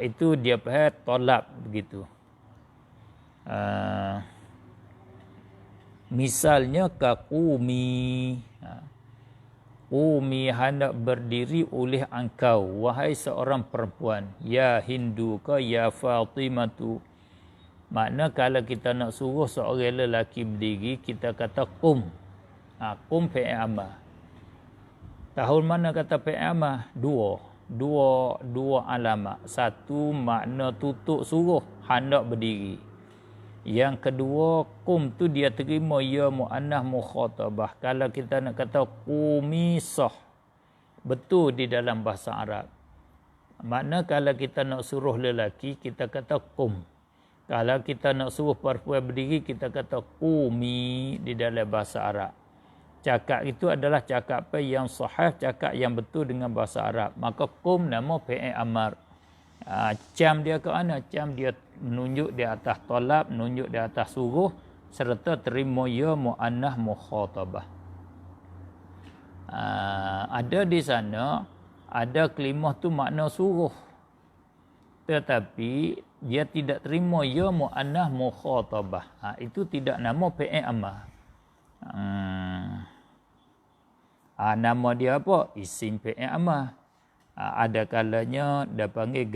Itu dia faham tolak begitu. Misalnya kaqumi. Qumi, hendak berdiri oleh engkau, wahai seorang perempuan. Ya Hindu ke ya Fatimatu. Makna kalau kita nak suruh seorang lelaki berdiri, kita kata qum. Qum fi'il amar. Tahun mana kata fi'il amar? Dua alamat. Satu makna tutup suruh, hendak berdiri. Yang kedua, qum tu dia terima ya muannah mukhatabah. Kalau kita nak kata qumisah, betul di dalam bahasa Arab. Makna kalau kita nak suruh lelaki, kita kata qum. Kalau kita nak suruh perempuan berdiri, kita kata qumi di dalam bahasa Arab. Cakap itu adalah cakapan yang sahih, cakap yang betul dengan bahasa Arab. Maka qum nama fi'il amar. Cam dia ke mana? Cam dia menunjuk di atas talab, menunjuk di atas suruh, serta terima ya muannah mukhatabah. Ada di sana ada kalimah tu makna suruh, tetapi dia tidak terima ya muannah mukhatabah. Itu tidak nama fi'il amar. Nama dia apa? Isim fi'il amar. Ada kalanya dia panggil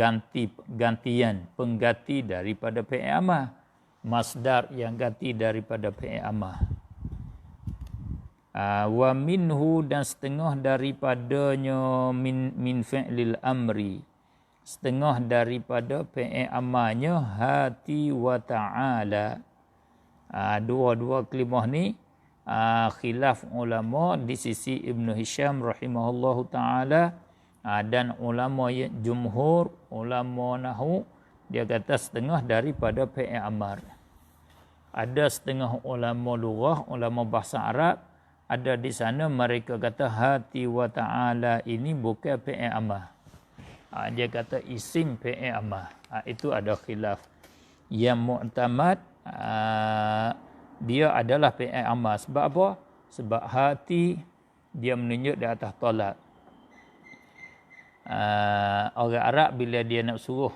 gantian, pengganti daripada fi'il amar. Masdar yang ganti daripada fi'il amar. Wa minhu, dan setengah daripadanya min fi'lil amri, setengah daripada fi'il amarnya hati wa ta'ala. Dua-dua kalimah ni khilaf ulama di sisi Ibnu Hisham rahimahullahu ta'ala, dan ulama jumhur, ulama nahwu, dia kata setengah daripada fi'il amar. Ada setengah ulama lughah, ulama bahasa Arab, ada di sana mereka kata hati wa ta'ala ini bukan fi'il amar. Dia kata isim fi'il amar. Itu ada khilaf. Yang mu'tamad dia adalah fi'il amar. Sebab apa? Sebab hati dia menunjuk di atas tolak. Orang Arab bila dia nak suruh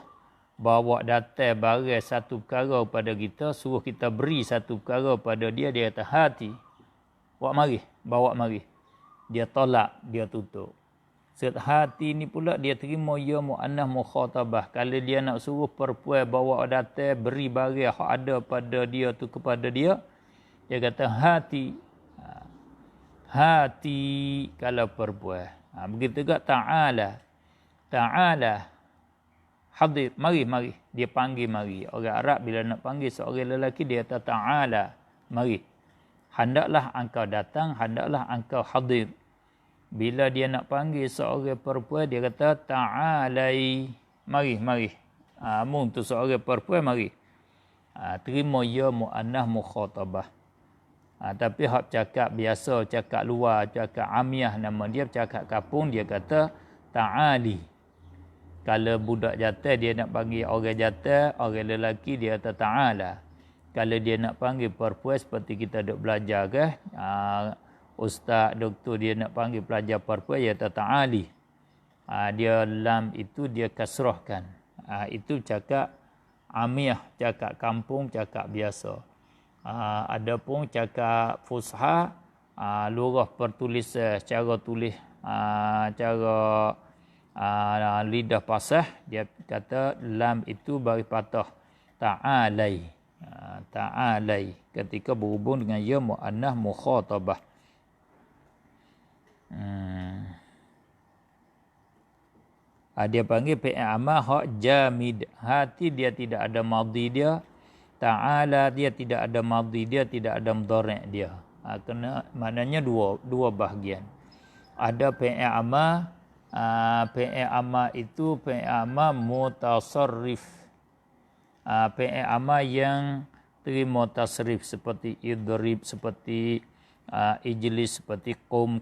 bawa datang barang satu perkara pada kita, suruh kita beri satu perkara pada dia, dia kata hati, bawa mari. Dia tolak, dia tutup. Hati ni pula dia terima ya muannah mukhatabah. Kalau dia nak suruh perempuan bawa datang beri barang hak ada pada dia tu kepada dia, dia kata hati. Hati kalau perempuan. Begitu juga ta'ala. Ta'ala. Hadir, mari. Dia panggil mari. Orang Arab bila nak panggil seorang lelaki, dia kata ta'ala, mari. Hendaklah engkau datang, hendaklah engkau hadir. Bila dia nak panggil seorang perempuan, dia kata ta'alai, mari. Untuk seorang perempuan, mari. Terima ya muannah mukhatabah. Tapi hak cakap biasa, cakap luar, cakap amiah nama dia, cakap kapung, dia kata ta'ali. Kalau budak jantan dia nak panggil orang jantan, orang lelaki dia kata ta'ala. Kalau dia nak panggil perempuan seperti kita duk belajar ke, ustaz, doktor, dia nak panggil pelajar perempuan, dia kata ta'ali. Dia lam itu dia kasrahkan. Itu cakap amiah, cakap kampung, cakap biasa. Adapun cakap fusha, lurah pertulisan, cara tulis, cara lidah pasah, dia kata lam itu bagi patah ta'alai. Ta'alai ketika berhubung dengan ya muannah mukhatabah. Dia panggil fi'il amar hak jamid. Hati dia tidak ada madhi dia. Ta'ala dia tidak ada madhi dia, tidak ada mudhari' dia. Kena maknanya dua bahagian. Ada fi'il amar, fi'il amar itu fi'il amar mutasarrif. Fi'il amar yang terima tasrif seperti idrib, seperti ijlis, seperti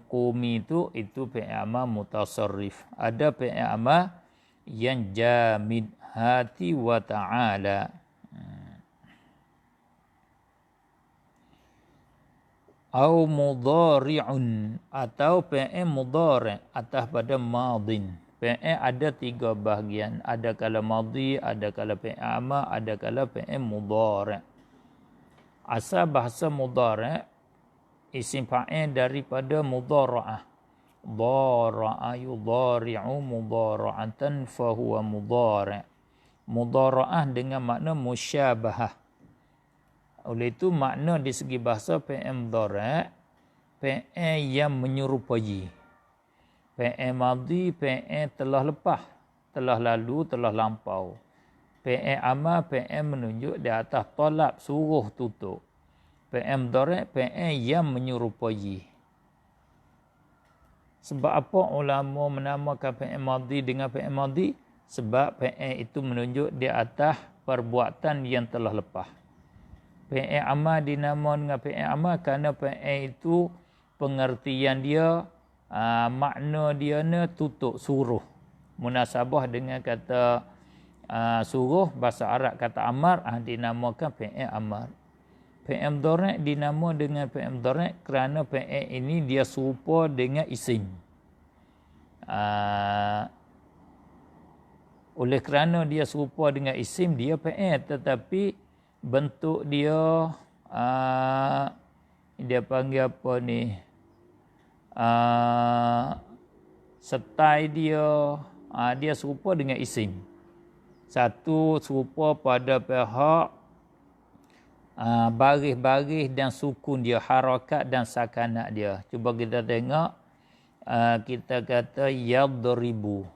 qumi itu fi'il amar mutasarrif. Ada fi'il amar yang jamid, hati wa ta'ala. Au mudhari'un, atau fi'il mudhari' atas pada madin. Fi'il ada tiga bahagian. Ada kala madhi, ada kala fi'il amar, ada kala fi'il mudhari'. Asal bahasa mudhari' isim fa'il daripada mudhara'ah. Dhara'a yudhari'u mudhara'atan fahuwa mudhari'. Mudhara'ah dengan makna musyabahah. Oleh itu makna di segi bahasa fi'il mudhari', fi'il yang menyerupai. Fi'il madhi, fi'il telah lepas, telah lalu, telah lampau. Fi'il amar, fi'il menunjuk di atas talab, suruh, tutup. Fi'il mudhari', fi'il yang menyerupai. Sebab apa ulama menamakan fi'il madhi dengan fi'il madhi? Sebab fi'il itu menunjuk di atas perbuatan yang telah lepas. Fi'il amar dinamakan dengan fi'il amar kerana fi'il itu pengertian dia, makna dia ni tutup, suruh. Munasabah dengan kata suruh, bahasa Arab kata amar, dinamakan fi'il amar. Fi'il mudhari' dinamakan dengan fi'il mudhari' kerana fi'il ini dia serupa dengan isim. Oleh kerana dia serupa dengan isim, dia fi'il, tetapi bentuk dia dia panggil apa ni, style dia, dia serupa dengan isim. Satu serupa pada pihak baris-baris dan sukun dia, harakat dan sakanat dia. Cuba kita tengok, kita kata yadribu,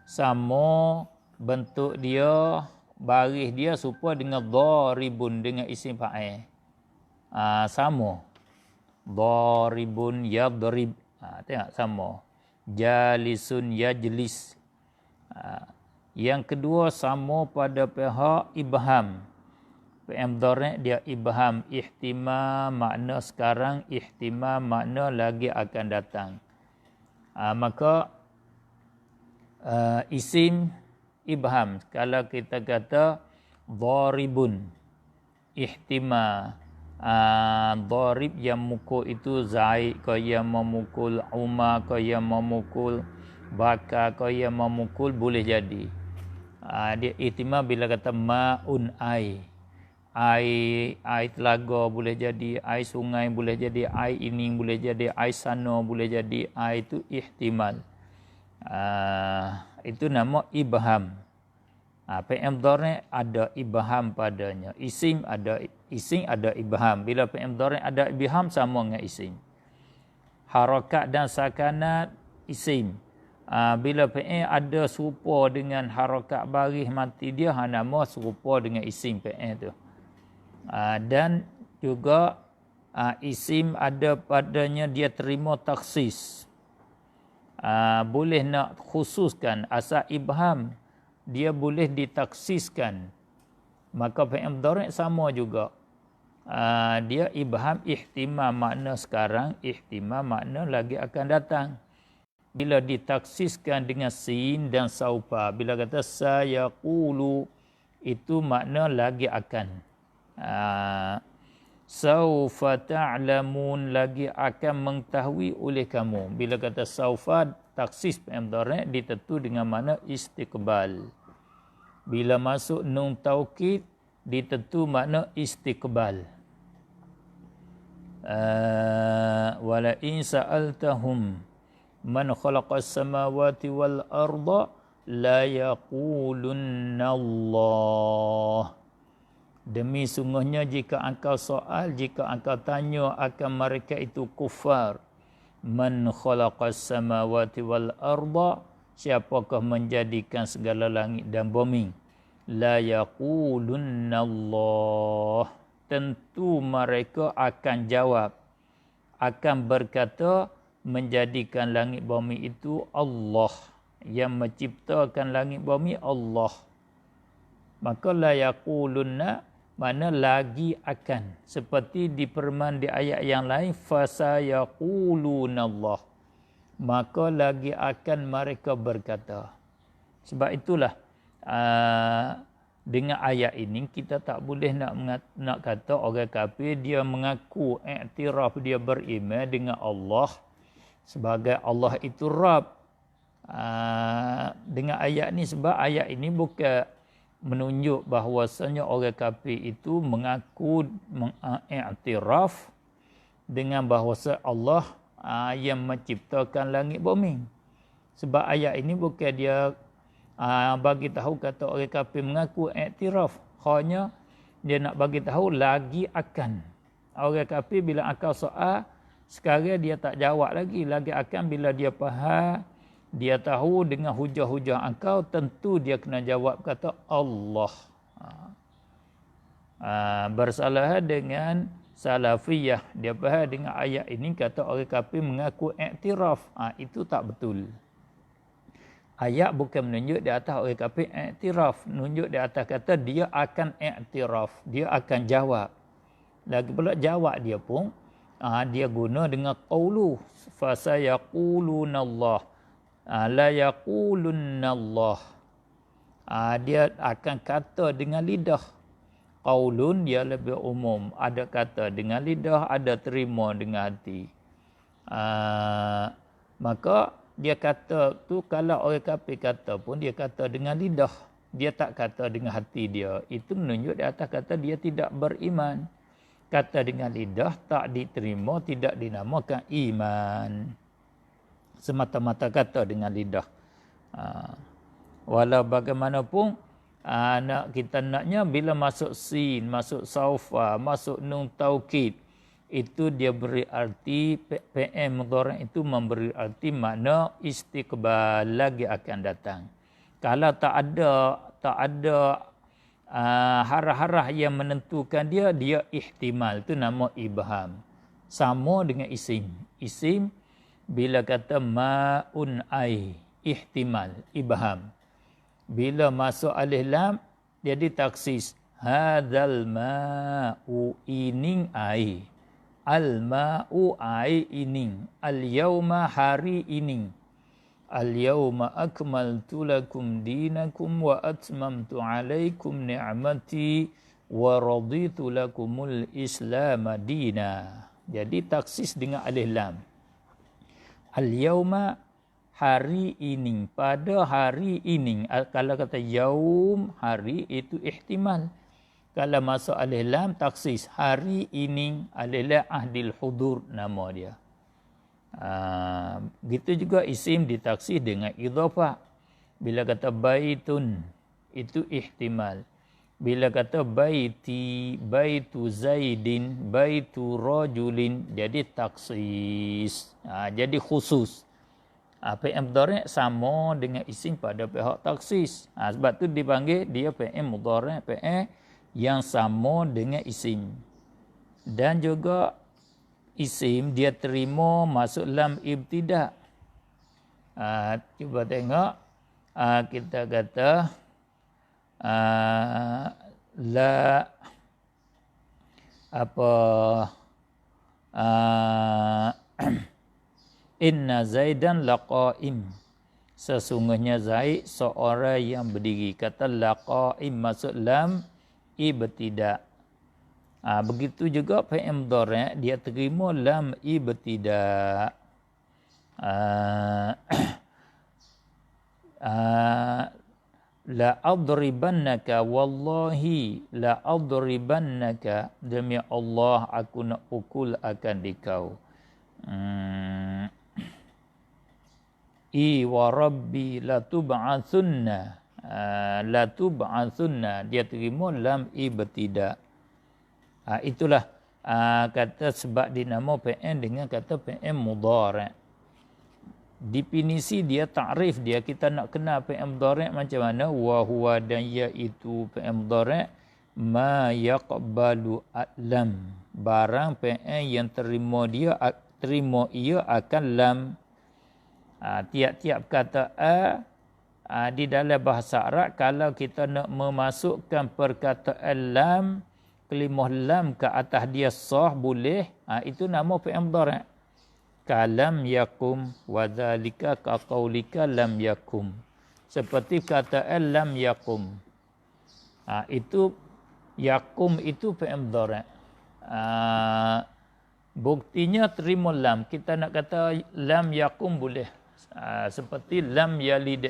sama bentuk dia, baris dia serupa dengan dharibun, dengan isim fa'il. Sama. Dharibun yadrib. Tengok sama. Jalisun yajlis. Yang kedua sama pada pihak ibham. Fi'il mudhari' dia ibham, ihtimam makna sekarang, ihtimam makna lagi akan datang. Maka isim ibham, kalau kita kata dharibun, ihtima, dharib yang mukul itu Zaid, kau yang memukul Umar, kau yang memukul Bakar, kau yang memukul, boleh jadi. Dia ihtima bila kata ma'un air telaga boleh jadi, air sungai boleh jadi, air ini boleh jadi, air sana boleh jadi, air itu ihtimal. Itu nama ibham. Fi'il mudhari' ada ibham padanya. Isim ada ibham. Bila fi'il mudhari' ada ibham, sama dengan isim. Harakat dan sakanat isim. Bila fi'il ada serupa dengan harakat baris mati dia, nama serupa dengan isim fi'il tu. Dan juga isim ada padanya dia terima taksis. Boleh nak khususkan, asal ibham dia boleh ditaksiskan. Maka fi'il mudhari' sama juga. Dia ibham ihtimam makna sekarang, ihtimam makna lagi akan datang. Bila ditaksiskan dengan sin dan saufa, bila kata sayaqulu, itu makna lagi akan. Saufa ta'lamun, lagi akan mengetahui oleh kamu. Bila kata saufa, taksis fi'il mudhari' ditentu dengan makna istiqbal. Bila masuk nun taukid, ditentu makna istiqbal. Wala in sa'altahum man khalaqas samawati wal arda la yaqulunna Allah. Demi sungguhnya jika engkau soal, jika engkau tanya akan mereka itu kufar, man khalaqas samawati wal arda, siapakah menjadikan segala langit dan bumi, la yaqulunna Allah, tentu mereka akan jawab, akan berkata menjadikan langit bumi itu Allah, yang menciptakan langit bumi Allah. Maka la yaqulunna mana lagi akan, seperti di firman di ayat yang lain, fasayaqulunallah, maka lagi akan mereka berkata. Sebab itulah dengan ayat ini kita tak boleh nak kata orang kafir dia mengaku iktiraf, dia beriman dengan Allah sebagai Allah itu Rabb. Dengan ayat ni, sebab ayat ini bukan menunjuk bahawasanya orang kafir itu mengaku mengiktiraf dengan bahawa Allah yang menciptakan langit bumi. Sebab ayat ini bukan dia bagi tahu kata orang kafir mengaku iktiraf, hanya dia nak bagi tahu lagi akan. Orang kafir bila akal soal, sekarang dia tak jawab lagi akan bila dia faham, dia tahu dengan hujah-hujah engkau, tentu dia kena jawab kata Allah. Bersalah dengan salafiyah, dia faham dengan ayat ini kata orang kafir mengaku iktiraf. Itu tak betul. Ayat bukan menunjuk di atas orang kafir iktiraf, menunjuk di atas kata dia akan iktiraf, dia akan jawab. Lagi pula jawab dia pun dia guna dengan qaulu, fasayaqulunallah. La yaqulunnallah. Dia akan kata dengan lidah. Qaulun dia lebih umum, ada kata dengan lidah, ada terima dengan hati. Maka dia kata tu, kalau orang kafir kata pun dia kata dengan lidah, dia tak kata dengan hati dia. Itu menunjuk di atas kata dia tidak beriman. Kata dengan lidah tak diterima, tidak dinamakan iman. Semata-mata kata dengan lidah. Walau bagaimanapun, kita naknya bila masuk sin, masuk saufa, masuk nun taukid, itu dia beri arti, PM mudhari' itu memberi arti makna istiqbal, lagi akan datang. Kalau tak ada harah-harah yang menentukan dia ihtimal, itu nama ibham. Sama dengan isim. Isim bila kata ma'un ai, ihtimal, ibham. Bila masuk alif lam, jadi taksis. Hadzal ma'u, ining ai. Al-ma'u ai ining. Al-yawma hari ining. Al-yawma akmaltu lakum dinakum wa atmamtu alaikum ni'mati wa raditu lakumul islam dina. Jadi taksis dengan alif lam. Al-yawma hari ini, pada hari ini. Kalau kata yaum, hari, itu ihtimal. Kalau masuk alif lam, taksis hari ini, alif lam ahdil hudur nama dia. Gitu juga isim ditaksis dengan idhafah. Bila kata baitun, itu ihtimal. Bila kata baiti, baitu zaidin, baitu rajulin, jadi taksis. Jadi khusus. PM mudhari' sama dengan isim pada pihak taksis. Sebab tu dipanggil dia PM mudhari', PM yang sama dengan isim. Dan juga isim dia terima masuk lam ibtida'. Cuba tengok, kita kata la apa inna zaidan laqaim, sesungguhnya Zaid seorang yang berdiri. Kata laqaim masuk lam ibtida'. Begitu juga fi'il mudhari' dia terima lam ibtida'. La adribannaka, wallahi la adribannaka, demi Allah aku nak pukul akan dikau. I wa rabbi la tub'atsunna, la tub'atsunna, dia terima lam ibtida'. Itulah kata sebab dinamo PM dengan kata PM mudhari'. Definisi dia, takrif dia, kita nak kenal PM mudhari' macam mana. Wa huwa, dan iaitu PM mudhari' ma yaqbalu lam, barang PM yang terima ia akan lam. Tiap-tiap kata di dalam bahasa Arab, kalau kita nak memasukkan perkataan lam, kelimah lam ke atas dia sah, boleh. Itu nama fi'il mudhari'. Kalam yakum wa dzalika ka qaulika lam yakum. Seperti kata lam yakum. Itu yakum itu fi'il mudhari'. Buktinya terima lam. Kita nak kata lam yakum boleh. Seperti lam yalid.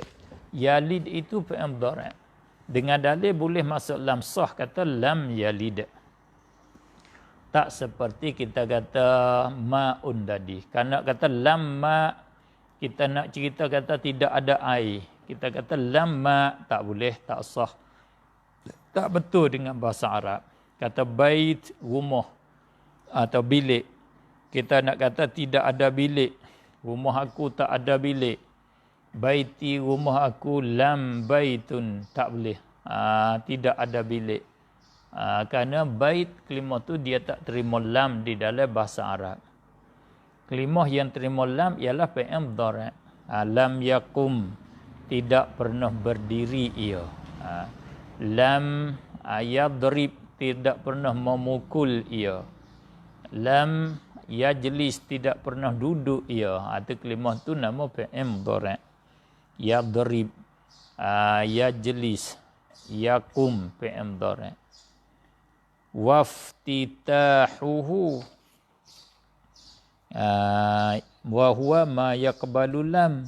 Yalid itu fi'il mudhari'. Dengan dalil boleh masuk lam, sah kata lam yalid. Tak seperti kita kata ma'un tadi. Kalau kata lam ma', kita nak cerita kata tidak ada air. Kita kata lam ma', tak boleh, tak sah. Tak betul dengan bahasa Arab. Kata bait, rumah atau bilik. Kita nak kata tidak ada bilik. Rumah aku tak ada bilik. Baiti, rumah aku, lam baitun, tak boleh. Tidak ada bilik. Kerana bait, kelimah tu dia tak terima lam di dalam bahasa Arab. Kelimah yang terima lam ialah fi'il mudhari'. Lam yakum, tidak pernah berdiri ia. Lam yadrib, tidak pernah memukul ia. Lam yajlis, tidak pernah duduk ia. Itu kelimah tu nama fi'il mudhari'. Yadrib, yajlis, yakum, fi'il mudhari'. Waftitahuhu, Wa huwa ma yaqbalu lam.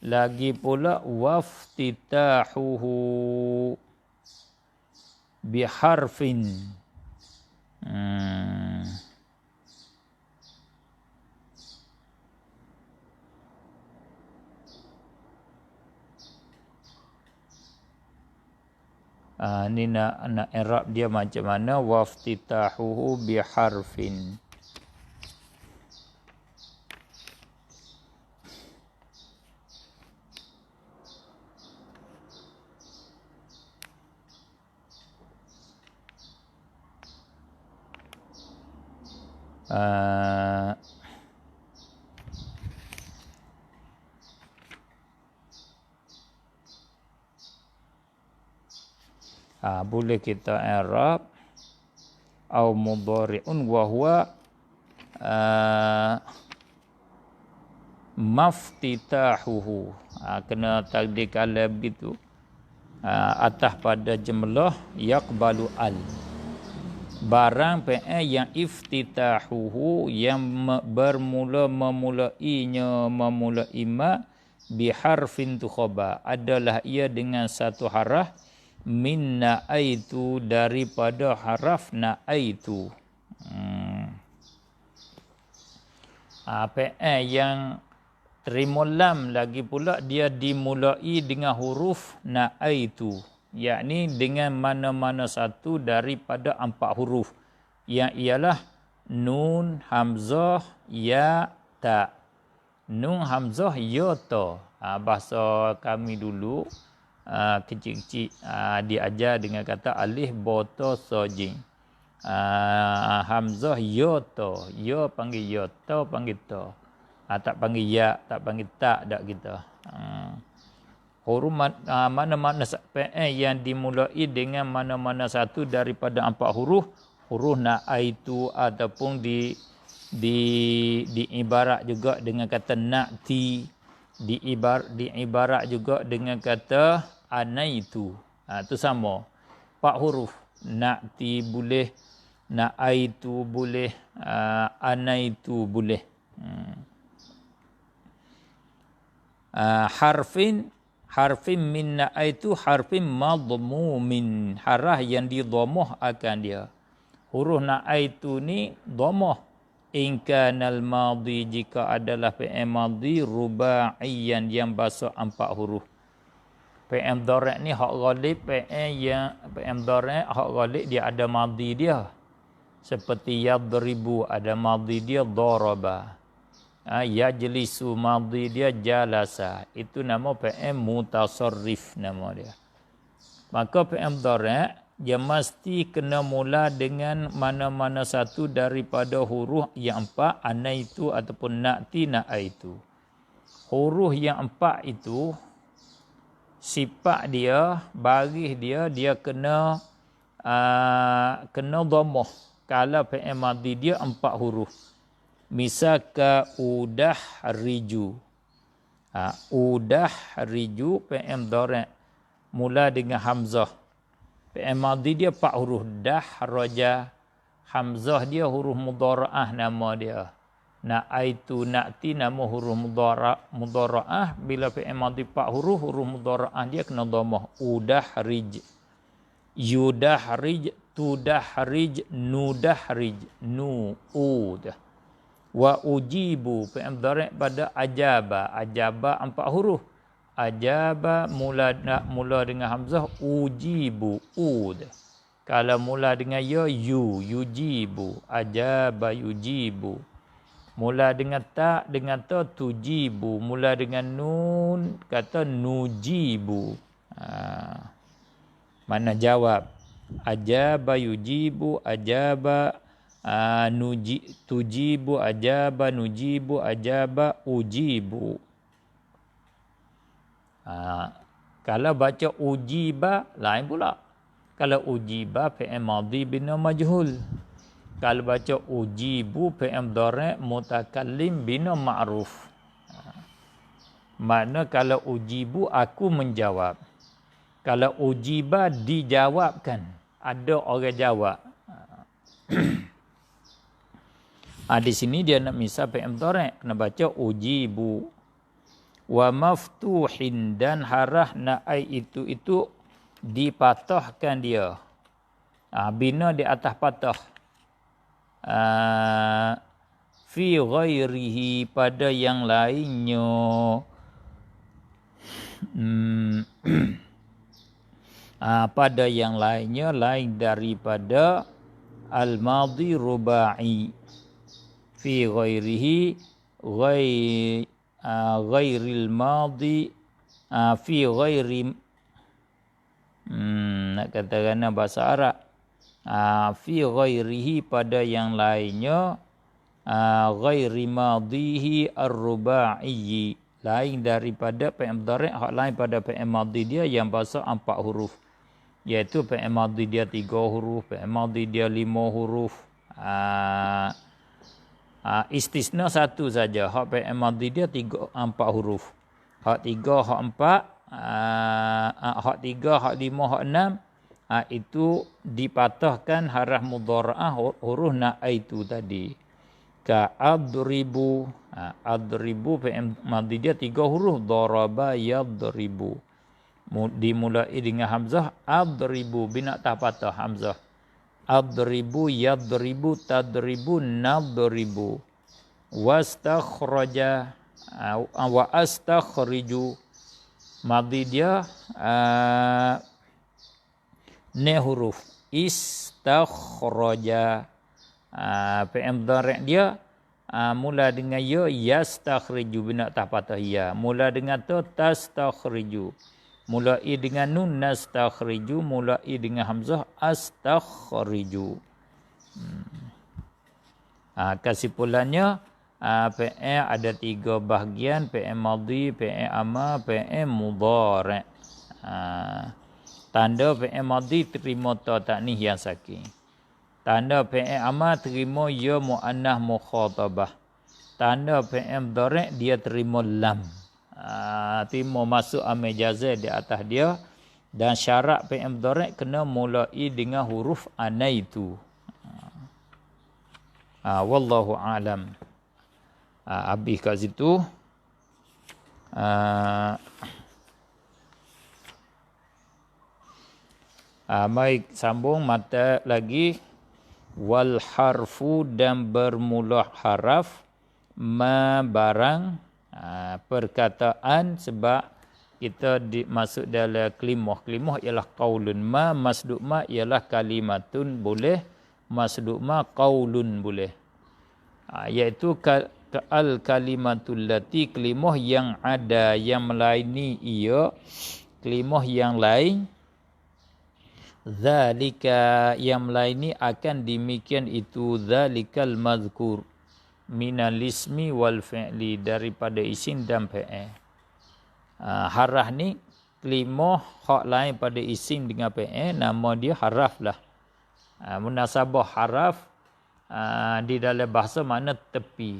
Lagi pula waftitahuhu biharfin. Ni nak i'rab dia macam mana? Waftitahuhu biharfin. Boleh kita i'rab au mudhari'un wa huwa maftitahuhu. Kena takdir kala begitu. Atas pada jumlah yaqbalu al. Barang fi'il yang iftitahuhu yang memulainya ma biharfin tu khabar adalah ia dengan satu haraf min na'aitu daripada haraf na'aitu. Fi'il yang terima lam lagi pula dia dimulai dengan huruf na'aitu, yakni dengan mana-mana satu daripada 4 huruf yang ialah nun, hamzah, ya, ta. Nun, hamzah, ya, ta. Bahasa kami dulu kecil-kecil diajar dengan kata alif, ba, ta, sa, jim. Hamzah, ya, ta. Ya panggil ya, ta panggil ta. Tak panggil ya, tak panggil tak, tak kita. Huruf mana-mana fi'il yang dimulai dengan mana-mana satu daripada 4 huruf, huruf na'aitu ataupun diibarat juga dengan kata na'ti, diibarat juga dengan kata anaitu. Itu sama. 4 huruf. Na'ti boleh, na'aitu boleh, anaitu boleh. Harfin min na'aitu harfin madmumin. Harah yang didhamah akan dia. Huruf na'aitu ni dhamah. In kanal madhi, jika adalah fi'il madhi rubaiyan yang basuh 4 huruf. Fi'il mudhari' ni hak ghalib, fi'il mudhari' hak ghalib dia ada madhi dia. Seperti yadribu ada madhi dia daraba. Yajlisu madhi dia jalasa. Itu nama fi'il mutasarrif nama dia. Maka fi'il mudhari' dia mesti kena mula dengan mana-mana satu daripada huruf yang 4, anaitu ataupun na'ti, na'aitu. Huruf yang 4 itu sifat dia, baris dia kena dhammah. Kalau fi'il madhi dia 4 huruf. Misal ka udah riju. Udah riju fi'il mudhari' mula dengan hamzah. Fi'il madhi dia 4 huruf. Dah raja. Hamzah dia huruf mudhara'ah nama dia. Na'aitu na'ti nama huruf mudhara'ah. Bila fi'il madhi 4 huruf, huruf mudhara'ah dia kena dhammah. Udah rij. Yudah rij. Tudah rij. Nudah rij. Nu'udah. Wa ujibu fi'il mudhari' pada ajaba. Ajaba 4 huruf. Ajaba mula dengan hamzah, ujibu, ud. Kalau mula dengan ya, yujibu. Ajaba yujibu. Mula dengan ta, tujibu. Mula dengan nun, kata nujibu. Mana jawab. Ajaba yujibu, ajaba tujibu, ajaba nujibu, ajaba ujibu. Kalau baca ujiba lain pula. Kalau ujiba fi'il madhi bina majhul. Kalau baca ujibu fi'il mudhari' mutakallim bina ma'ruf. Makna kalau ujibu aku menjawab. Kalau ujiba dijawabkan. Ada orang jawab. Di sini dia nak misal fi'il mudhari', kena baca ujibu. Wa maftuhin, dan harah na'ai itu dipatahkan dia. Bina di atas patah. Fi ghairihi, pada yang lainnya. Pada yang lainnya, lain daripada al-madhi rubai. Fi ghairihi ghairil madhi fi ghairi nak katakan bahasa Arab. Fi ghairihi, pada yang lainnya, ghairi madhihi ar-rubai, lain daripada fi'il mudhari', hak lain pada fi'il madhi dia yang bahasa 4 huruf, iaitu fi'il madhi dia 3 huruf, fi'il madhi dia 5 huruf. Istisna satu saja, hak fi'il madhi dia 4 huruf. Hak 3, hak 4, hak 3, hak 5, hak 6, itu dipatahkan harah mudhara'ah huruf na'aitu tadi. Ka adribu, adribu fi'il madhi dia 3 huruf, daraba yadribu. Dimulai dengan hamzah, adribu bina tah patah hamzah. Adribu yadribu tadribu nadribu. Wastakhraja wa astakhriju, madhi dia ne huruf. Istakhraja, fi'il mudhari' dia mula dengan ya, yastakhriju bina tah patah ya. Mula dengan ta, tastakhriju. Mulai dengan nun, nastakhriju. Mulai dengan hamzah, astakhriju. Kesimpulannya, fi'il ada 3 bahagian: fi'il madhi, fi'il amar, fi'il mudhari'. Tanda fi'il madhi terima ta ta'nih yang sakin. Tanda fi'il amar terima ya muannah mukhatabah. Tanda fi'il mudhari' dia terima lam. Terima masuk amil jazai di atas dia. Dan syarat fi'il mudhari' kena mulai dengan huruf anaitu. Wallahu a'lam. Habis kat situ. Baik, sambung mata lagi. Wal harfu, dan bermula haraf, ma barang, perkataan, sebab kita masuk dalam kelimah. Kelimah ialah qaulun. Ma masduk ma ialah kalimatun boleh, masduk ma qaulun boleh. Iaitu al kalimatul lati, kelimah yang ada, yang melaini ia, kelimah yang lain. Zalika, yang melaini akan demikian itu, zalikal mazkur minal ismi wal fi'li, daripada isim dan fi'il. Harah ni kelimah hak lain pada isim dengan fi'il, nama dia haraf lah. Munasabah haraf di dalam bahasa makna tepi.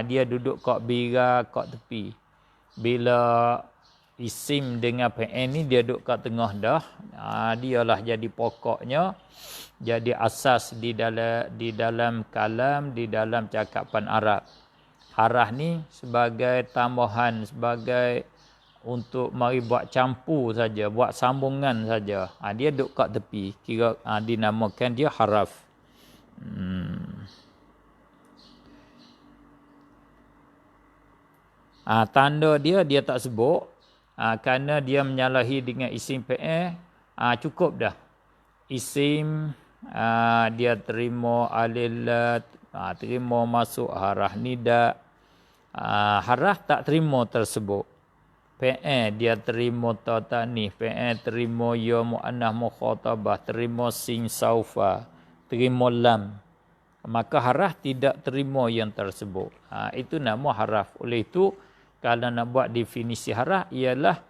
Dia duduk kat bira, kat tepi. Bila isim dengan fi'il ni dia duduk kat tengah dah. Dialah jadi pokoknya, jadi asas di dalam kalam, di dalam cakapan Arab. Harah ni sebagai tambahan, sebagai untuk mari buat campur saja, buat sambungan saja. Dia duduk kat tepi, kira dinamakan dia haraf. Tanda dia tak sebut, kerana dia menyalahi dengan isim fi'il. Cukup dah. Isim dia terima alilat, terima masuk harah nida. Harah tak terima tersebut. Fi'il dia terima ta ta'nih, fi'il terima ya muannah mukhatabah, terima sin saufa, terima lam. Maka harah tidak terima yang tersebut. Itu nama haraf. Oleh itu, kalau nak buat definisi harah ialah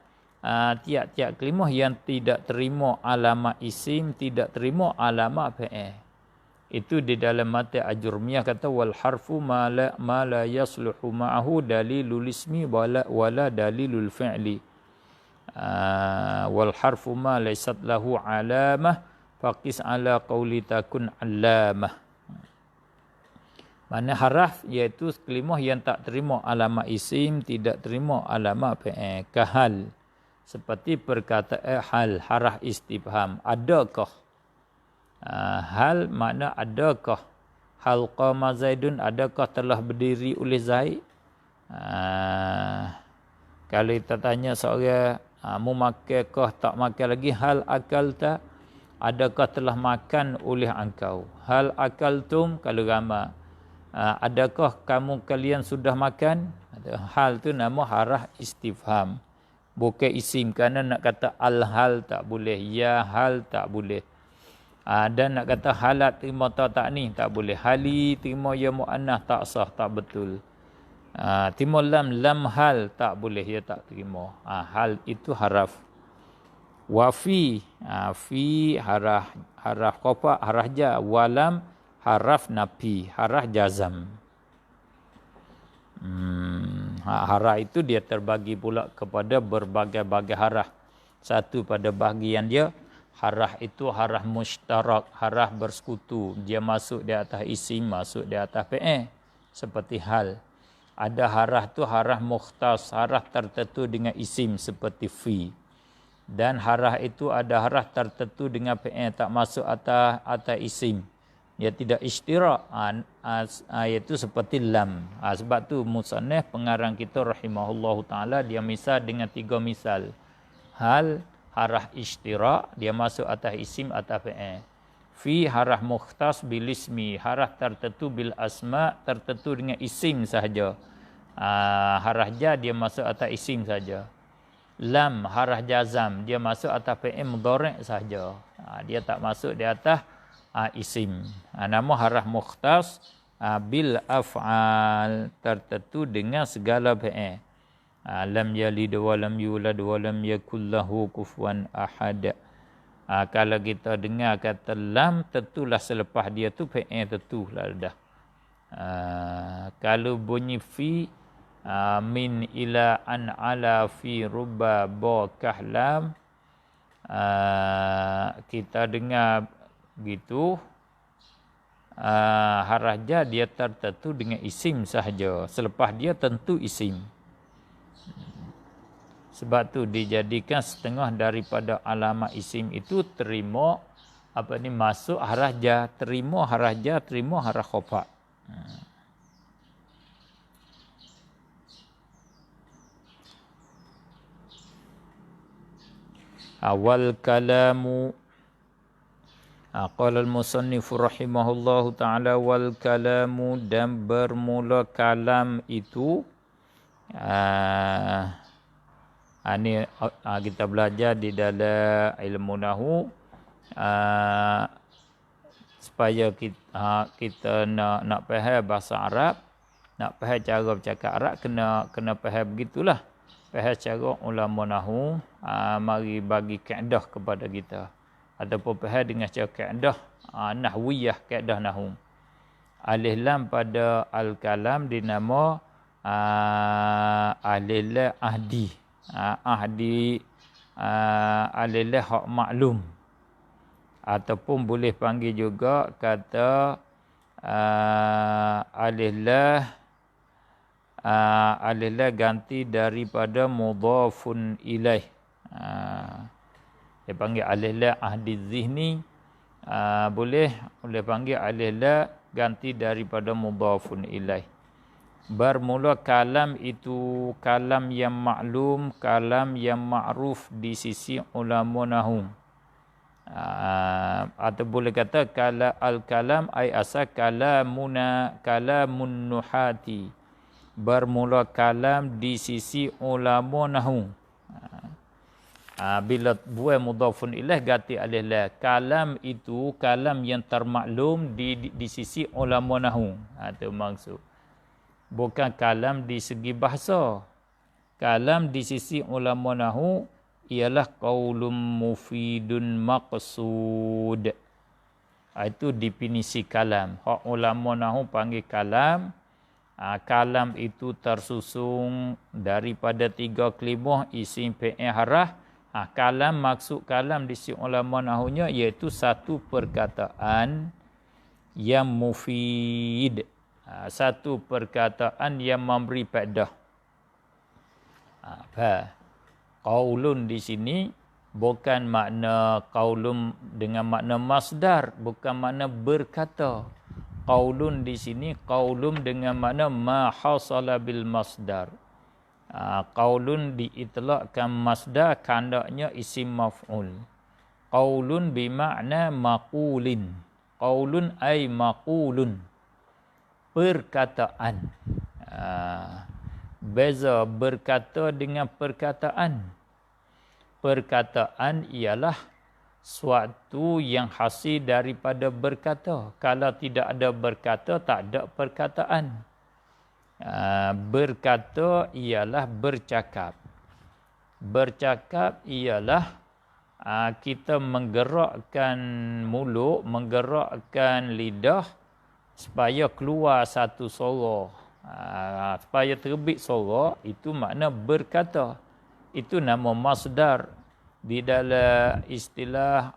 tiap-tiap kelimah yang tidak terima alamat isim, tidak terima alamat fi'il. Itu di dalam mata Ajurmiyah kata wal harfu ma la yasluhu ma'ahu dalilul ismi wala dalilul fi'li. Wal harfu ma laysat lahu alamah faqis ala qawli takun alamah. Mana haraf iaitu kalimah yang tak terima alamat isim, tidak terima alamat fi'il. Kahal. Seperti perkataan hal, haraf istifham. Adakah? Hal makna adakah? Hal qama Zaidun, adakah telah berdiri oleh Zaid? Kalau kita tanya seorang, mu makankah tak makan lagi? Hal akalta, adakah telah makan oleh engkau? Hal akaltum, kalau ramai. Adakah kalian sudah makan? Hal tu nama haraf istifham. Bukan isim, kerana nak kata al-hal tak boleh. Ya hal tak boleh. Dan nak kata halat terima tak ni tak boleh. Hali terima ya mu'annah tak sah, tak betul. Terima lam hal tak boleh, ya tak terima. Hal itu haraf. Wafi, fi haraf qafa, haraf ja. Walam haraf nafi, haraf jazam. Haraf itu dia terbagi pula kepada berbagai-bagai haraf. Satu pada bahagian dia, haraf itu haraf mushtarak, haraf bersekutu. Dia masuk di atas isim, masuk di atas fi'il. Seperti hal. Ada haraf tu haraf mukhtas, haraf tertentu dengan isim seperti fi. Dan haraf itu ada haraf tertentu dengan fi'il, tak masuk atas isim. Dia tidak ishtirak, iaitu seperti lam. Sebab tu musannif pengarang kita rahimahullahu ta'ala, dia misal dengan 3 misal. Hal, haraf ishtirak, dia masuk atas isim, atas fi'il. Fi haraf mukhtas bil ismi, haraf tertentu bil asma, tertentu dengan isim sahaja. Haraf ja dia masuk atas isim saja. Lam haraf jazam, dia masuk atas fi'il mudhari' sahaja. Dia tak masuk di atas isim. Nama haraf mukhtas bil af'al, tertentu dengan segala fi'il. Lam yalid wa lam yulad wa lam yakul lahu kufuwan ahad. Kalau kita dengar kata lam, tentulah selepas dia tu fi'il tentulah dah. Kalau bunyi fi, min ila an ala fi rubba ba kahlam, kita dengar gitu, haraf ja dia tertentu dengan isim sahaja. Selepas dia tentu isim. Sebab tu dijadikan setengah daripada alamat isim itu terima masuk haraf ja, terima haraf ja, terima haraf khafa. Awal kalamu, qala al-musannif rahimahullahu ta'ala, wal kalamu, dan bermula kalam itu. Ini kita belajar di dalam ilmu nahu, supaya kita nak faham bahasa Arab, nak faham cara bercakap Arab, kena faham begitulah. Faham cara ulama nahu, mari bagi kaedah kepada kita. Ataupun faham dengan cara kaedah nahwiyah, kaedah nahu. Alif lam pada al-kalam dinama alif lam ahdi. Ahdi alif lam hak maklum. Ataupun boleh panggil juga kata alif lam ganti daripada mudhafun ilaih. Dia panggil alif lam ahdi zihni. Boleh panggil alif lam ganti daripada mudhafun ilaih. Bermula kalam itu kalam yang maklum, kalam yang ma'ruf di sisi ulama nahu. Atau boleh kata al-kalam ay asal kalamuna, kalamun nuhati. Bermula kalam di sisi ulama nahu. Bila buat mudhafun ilaih ganti alif lam, kalam itu kalam yang termaklum di sisi ulama nahu. Itu maksud. Bukan kalam di segi bahasa. Kalam di sisi ulama nahu ialah qaulun mufidun maqsud. Itu definisi kalam. Hak ulama nahu panggil kalam. Kalam itu tersusun daripada 3 kalimah isim fi'il haraf. Kalam, maksud kalam di sisi ulama nahunya iaitu satu perkataan yang mufid. Satu perkataan yang memberi faedah. Qaulun di sini bukan makna qaulun dengan makna masdar, bukan makna berkata. Qaulun di sini qaulun dengan makna ma hasala bil masdar. Qaulun diitlaqkan masdar kandaknya isim maf'ul. Qaulun bermakna maqulin. Qaulun ay maqulun. Perkataan. Beza berkata dengan perkataan. Perkataan ialah suatu yang hasil daripada berkata. Kalau tidak ada berkata, tak ada perkataan. Berkata ialah bercakap. Bercakap ialah kita menggerakkan mulut, menggerakkan lidah supaya keluar satu suara. Supaya terbit suara, itu makna berkata. Itu nama masdar. Di dalam istilah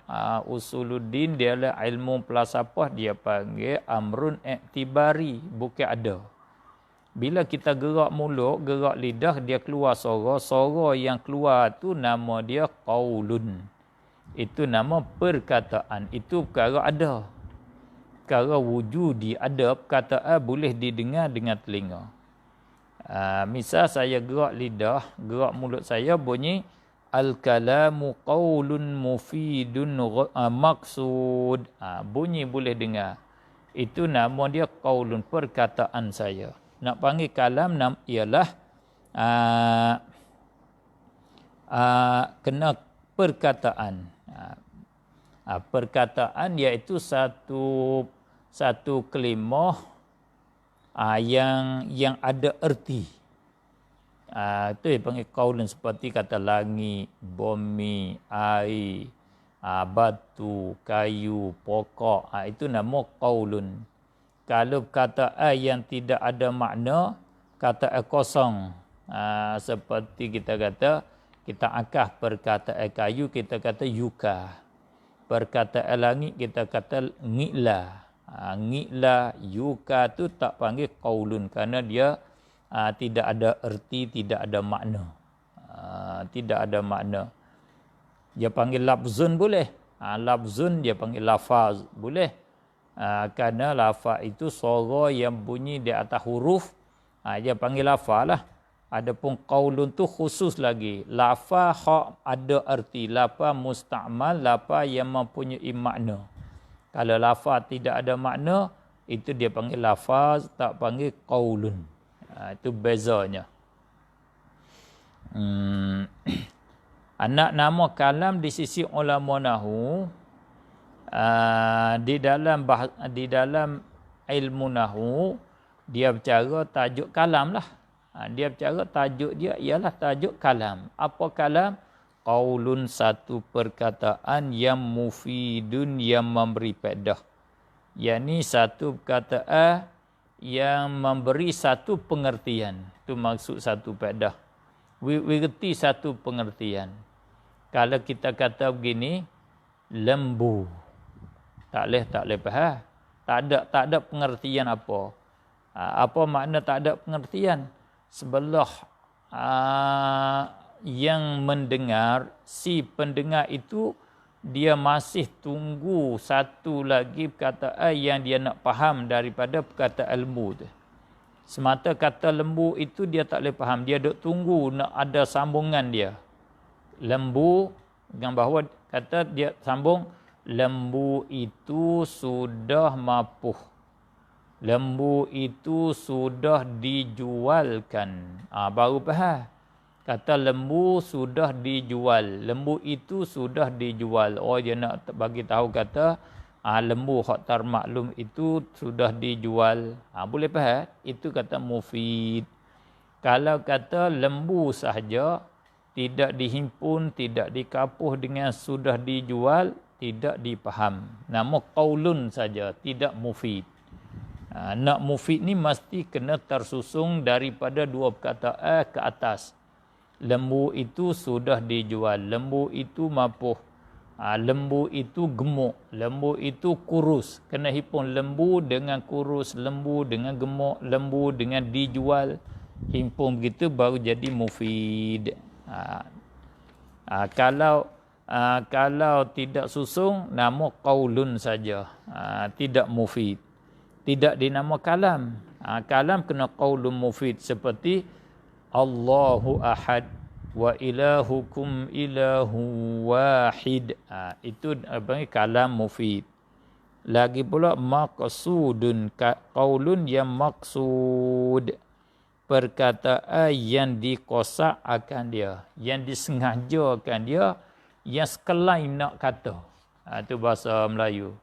usuluddin, dia adalah ilmu falsafah, dia panggil amrun iktibari, bukan ada. Bila kita gerak mulut, gerak lidah, dia keluar suara. Suara yang keluar tu nama dia qaulun. Itu nama perkataan. Itu perkara ada. Perkara wujudi ada, perkataan boleh didengar dengan telinga. Misal saya gerak lidah, gerak mulut saya bunyi al-kalamu qaulun mufidun maksud. Bunyi boleh dengar. Itu nama dia qaulun, perkataan saya. Nak panggil kalam ialah kena perkataan. Perkataan iaitu satu kalimah yang ada erti. Itu yang panggil qaulun, seperti kata langit, bumi, air, batu, kayu, pokok. Itu nama qaulun. Kalau perkataan yang tidak ada makna, kata kosong. Seperti kita kata, kita akah perkataan kayu, kita kata yuka. Perkataan langit, kita kata ngikla. Ngikla, yuka tu tak panggil qaulun, kerana dia tidak ada erti, tidak ada makna. Tidak ada makna. Dia panggil lafzun boleh. Lafzun dia panggil lafaz boleh. Kerana lafaz itu suara yang bunyi di atas huruf. Dia panggil lafaz lah. Adapun qaulun tu khusus lagi. Lafaz hak ada erti. Lafaz musta'mal, lafaz yang mempunyai makna. Kalau lafaz tidak ada makna, itu dia panggil lafaz, tak panggil qaulun. Itu bezanya. Anak nama kalam di sisi ulama nahwu, di dalam ilmu nahwu, dia bercara tajuk kalam lah. Dia bercara tajuk dia ialah tajuk kalam. Apa kalam? Qaulun, satu perkataan yang mufidun, yang memberi faedah. Yakni satu perkataan yang memberi satu pengertian. Itu maksud satu faedah. Wirti satu pengertian. Kalau kita kata begini, lembu. Tak boleh faham. Tak ada pengertian apa. Apa makna tak ada pengertian? Sebelah yang mendengar, si pendengar itu, dia masih tunggu satu lagi perkataan yang dia nak faham daripada perkataan lembu tu. Semata kata lembu itu dia tak boleh faham. Dia duk tunggu nak ada sambungan dia. Lembu, dengan bahawa kata dia sambung, lembu itu sudah mapuh. Lembu itu sudah dijualkan. Baru faham. Kata lembu sudah dijual. Lembu itu sudah dijual. Oh, dia nak bagi tahu kata lembu hak termaklum itu sudah dijual. Boleh faham? Itu kata mufid. Kalau kata lembu sahaja, tidak dihimpun, tidak dikapuh dengan sudah dijual, tidak dipaham. Nama qaulun saja, tidak mufid. Nak mufid ni mesti kena tersusung daripada dua perkataan ke atas. Lembu itu sudah dijual. Lembu itu mapuh. Lembu itu gemuk, lembu itu kurus. Kena himpun lembu dengan kurus, lembu dengan gemuk, lembu dengan dijual. Himpun begitu baru jadi mufid. Kalau tidak susung, nama qaulun saja. Tidak mufid. Tidak dinama kalam. Kalam kena qaulun mufid seperti Allahu ahad wa ilahukum ilahu wahid. Itu panggil kalam mufid. Lagi pula maqsudun, qaulun yang maksud, perkataan yang dikosak akan dia, yang disengajakan dia, yang sekelain nak kata. Itu bahasa Melayu.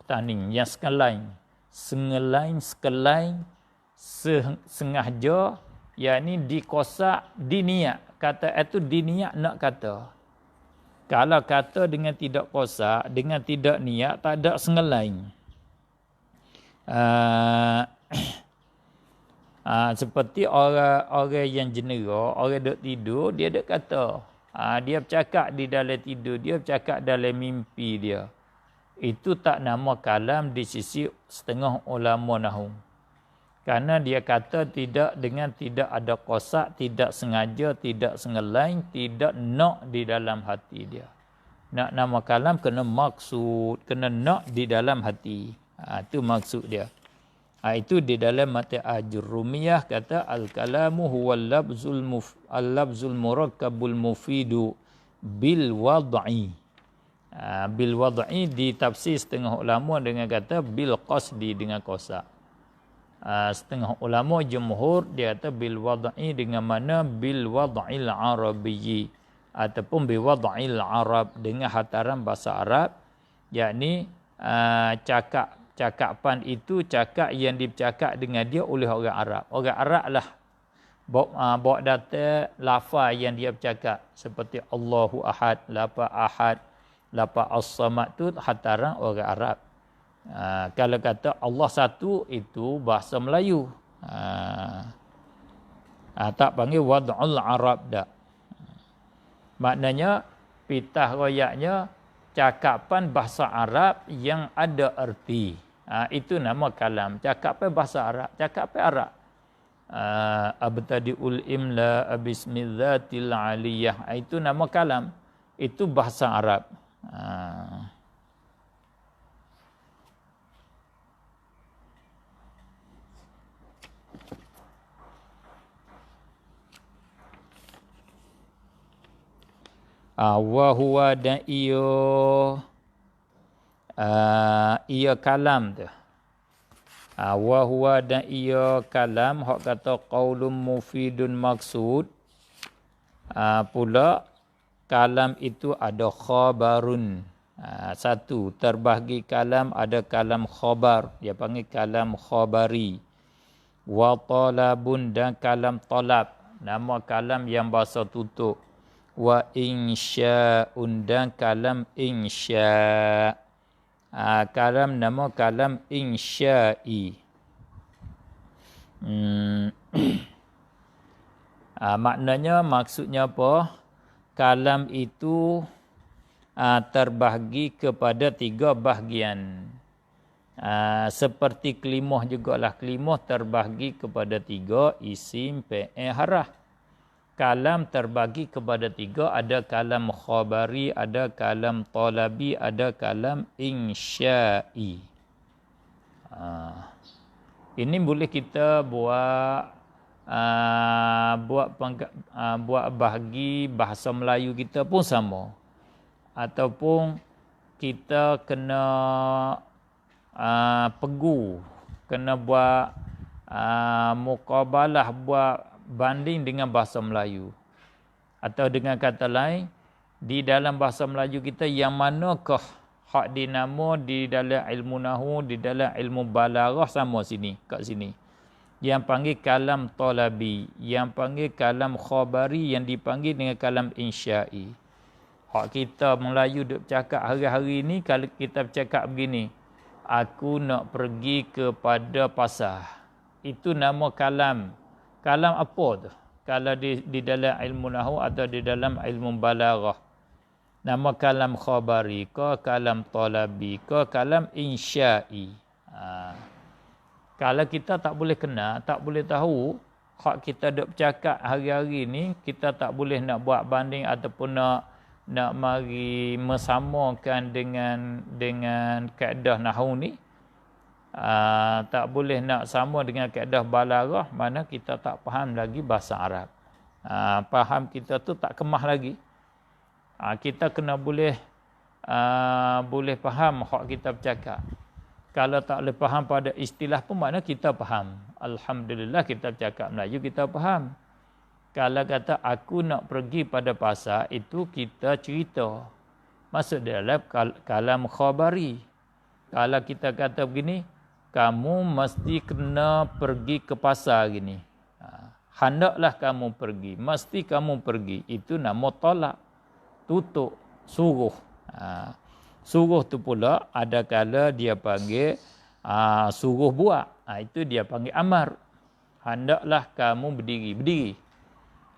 Taning yang sekelain, sekelain, sengaja, yakni dikosak, diniat. Kata itu diniat nak kata. Kalau kata dengan tidak kosak, dengan tidak niat, tak ada sengelain. Seperti orang yang jenera, orang duk tidur, dia duk kata. Dia bercakap di dalam tidur, dia bercakap dalam mimpi dia. Itu tak nama kalam di sisi setengah ulama nahu. Kerana dia kata tidak dengan tidak ada kosak, tidak sengaja, tidak sengelain, tidak nak di dalam hati dia. Nak nama kalam kena maksud, kena nak di dalam hati. Itu maksud dia. Itu di dalam mata Ajurrumiyah kata al-kalamu huwa al-labzul murakkabul mufidu bil wad'i. Bil wad'i ditafsir setengah ulama dengan kata bil qasdi dengan kosak. Setengah ulama jumhur dia kata bil wad'i dengan mana bil wad'il arabiyyi ataupun bil wad'il arab dengan hataran bahasa Arab, yakni cakapan itu cakap yang dicakap dengan dia oleh orang Arab. Orang Arab lah bawa data lafaz yang dia bercakap seperti Allahu ahad, lafaz as-samad tu hataran orang Arab. Kalau kata Allah satu itu bahasa Melayu. Tak panggil wad'ul Arab dak. Maknanya pitah royaknya cakapan bahasa Arab yang ada erti. Itu nama kalam. Cakapan bahasa Arab, cakapan Arab. Abtadiul imla bismillatil aliyah. Itu nama kalam. Itu bahasa Arab. Wa huwa dan ia kalam tu. Wa huwa dan ia kalam hak kata qaulun mufidun maksud. Pula kalam itu ada khabarun. Satu, terbahagi kalam ada kalam khabar, dia panggil kalam khabari. Wa talabun dan kalam talab, nama kalam yang bahasa tutup. Wa insya'un dan kalam insya'. Kalam nama kalam insya'i. Maknanya maksudnya apa? Kalam itu terbahagi kepada 3 bahagian. Seperti kelimah jugalah. Kelimah terbahagi kepada 3, isim, fi'il, harah. Kalam terbagi kepada 3, ada kalam khabari, ada kalam talabi, ada kalam insya'i. Ini boleh kita buat bahagi bahasa Melayu kita pun sama. Ataupun kita kena pegu, kena buat muqabalah, buat banding dengan bahasa Melayu. Atau dengan kata lain, di dalam bahasa Melayu kita yang manakah hak dinama di dalam ilmu nahu, di dalam ilmu balaghah sama sini, kat sini. Yang panggil kalam talabi, yang panggil kalam khabari, yang dipanggil dengan kalam insya'i. Hak kita Melayu duk bercakap hari-hari ni, kalau kita bercakap begini, aku nak pergi kepada pasar. Itu nama kalam. Kalam apa tu? Kalau di dalam ilmu nahwu atau di dalam ilmu balaghah. Nama kalam khabari ke, kalam talabi ke, kalam insya'i. Kalau kita tak boleh kenal, tak boleh tahu, hak kita duk bercakap hari-hari ni, kita tak boleh nak buat banding ataupun nak mari mesamakan dengan kaedah nahwu ni. Tak boleh nak sama dengan kaedah balaghah, mana kita tak faham lagi bahasa Arab. Faham kita tu tak kemah lagi. Kita kena boleh faham hak kita bercakap. Kalau tak boleh faham pada istilah pun makna kita faham. Alhamdulillah kita bercakap Melayu kita faham. Kalau kata aku nak pergi pada pasar, itu kita cerita. Masuk dalam kalam khabari. Kalau kita kata begini, kamu mesti kena pergi ke pasar gini. Hendaklah kamu pergi, mesti kamu pergi. Itu nama tolak, tutup, suruh. Suruh tu pula ada kala dia panggil suruh buat. Itu dia panggil amar. Hendaklah kamu berdiri.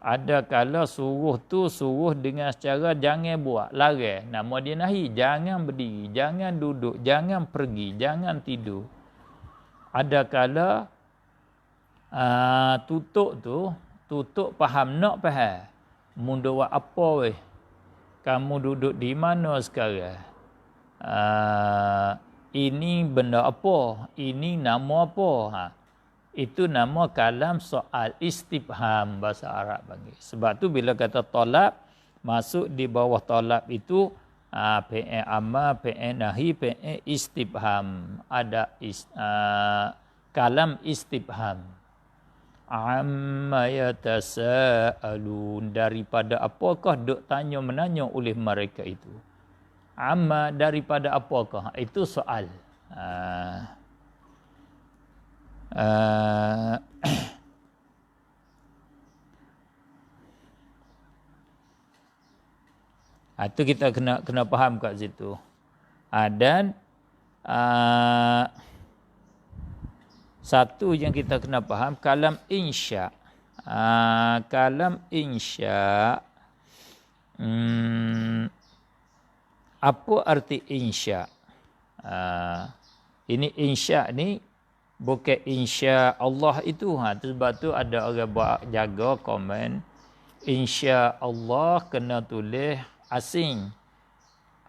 Ada kala suruh tu suruh dengan secara jangan buat, larang. Nama dia nahi, jangan berdiri, jangan duduk, jangan pergi, jangan tidur. Ada kala tutup faham, nak faham. Mundur buat apa weh? Kamu duduk di mana sekarang? Ini benda apa? Ini nama apa? Itu nama kalam soal istifham bahasa Arab panggil. Sebab tu bila kata talab, masuk di bawah talab itu fi'il amar, fi'il nahi, fi'il istifham. Ada kalam istifham. Amma yatasaalun, daripada apakah duk tanya menanya oleh mereka itu. Amma, daripada apakah? Itu soal. Itu kita kena faham kat situ. Dan satu yang kita kena faham, kalam insya. Kalam insya, apa arti insya? Ini insya ni bukan insya Allah itu. Sebab tu ada orang buat jaga komen, insya Allah kena tulis asing.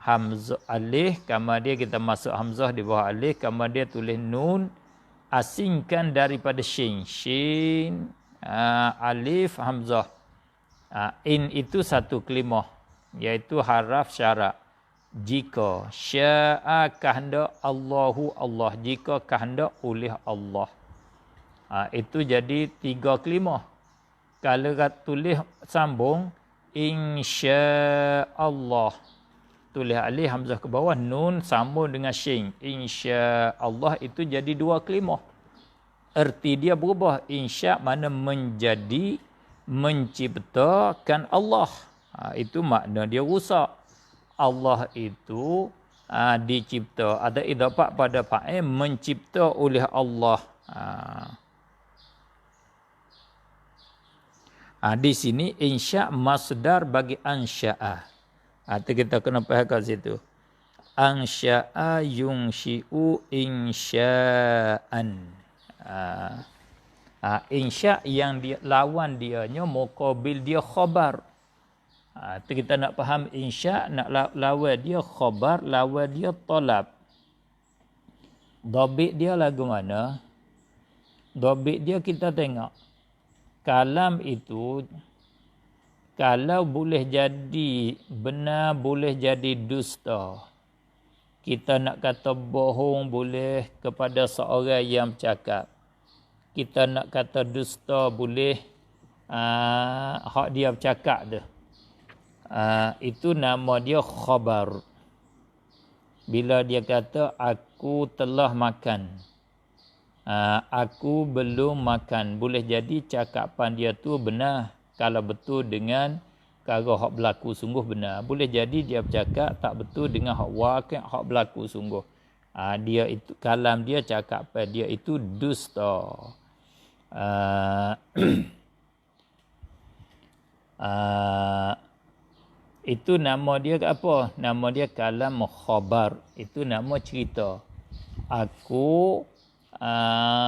Hamzah alif, kemudian kita masuk hamzah di bawah alif, kemudian tulis nun, asingkan daripada shin. Shin, alif, hamzah. In itu satu kalimah, iaitu haraf syarat. Jika sya'a kehendak Allahu Allah, jika kehendak oleh Allah. Itu jadi 3 kalimah. Kalau tulis sambung insya-Allah, tulis alif hamzah ke bawah, nun sambung dengan shin, insya-Allah, itu jadi 2 kalimah. Erti dia berubah. Insya mana menjadi, menciptakan Allah. Itu makna dia rusak. Allah itu dicipta, ada idafah pada fa'il, mencipta oleh Allah. Di sini insya masdar bagi ansya'a. Itu kita kena faham kat situ. Ansya'a yunsyi'u insya'an. Insya yang lawan dianya, muqabil dia khabar. Itu kita nak faham insya, nak lawan dia khabar, lawan dia talab. Dhabit dia lagu mana? Dhabit dia kita tengok. Kalam itu kalau boleh jadi benar, boleh jadi dusta. Kita nak kata bohong boleh kepada seorang yang bercakap. Kita nak kata dusta boleh hak dia bercakap tu. Itu nama dia khabar. Bila dia kata aku telah makan, aku belum makan, boleh jadi cakapan dia tu benar kalau betul dengan perkara hak berlaku sungguh benar. Boleh jadi dia bercakap tak betul dengan hak waqi', hak berlaku sungguh. Dia itu kalam dia, cakapan dia itu dusta. Itu nama dia apa? Nama dia kalam khabar. Itu nama cerita. Aku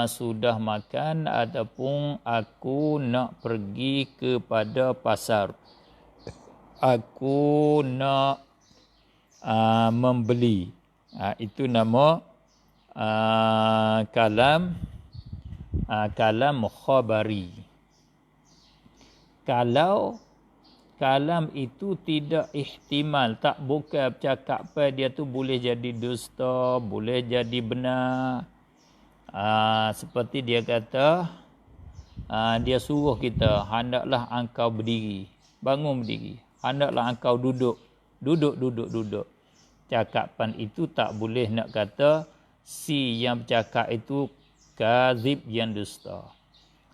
sudah makan ataupun aku nak pergi kepada pasar. Aku nak membeli. Itu nama kalam khabari. Kalau kalam itu tidak ihtimal, tak bukan percakapan dia tu boleh jadi dusta, boleh jadi benar. Seperti dia kata, dia suruh kita, hendaklah engkau berdiri, bangun berdiri. Hendaklah engkau duduk. Cakapan itu tak boleh nak kata si yang bercakap itu kazib yang dusta.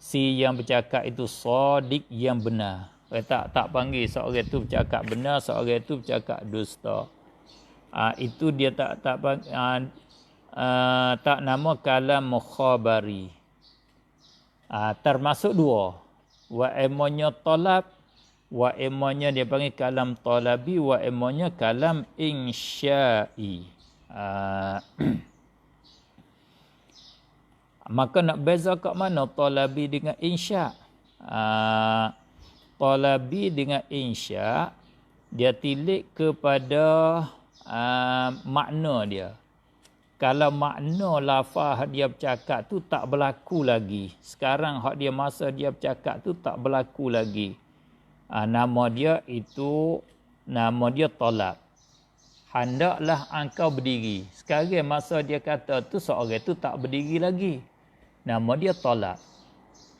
Si yang bercakap itu sadiq yang benar. Tak panggil seorang itu bercakap benar, seorang itu bercakap dusta. Itu dia tak nama kalam khabari. Termasuk dua. Wa emanya talab, wa emanya dia panggil kalam talabi, wa emanya kalam insya'i. Maka nak beza kat mana talabi dengan insya'? Talabi dengan insya' dia tilik kepada makna dia. Kalau makna lafaz dia bercakap tu tak berlaku lagi. Sekarang hak dia masa dia bercakap tu tak berlaku lagi. Nama dia talab. Hendaklah engkau berdiri. Sekarang masa dia kata tu seorang tu tak berdiri lagi. Nama dia talab.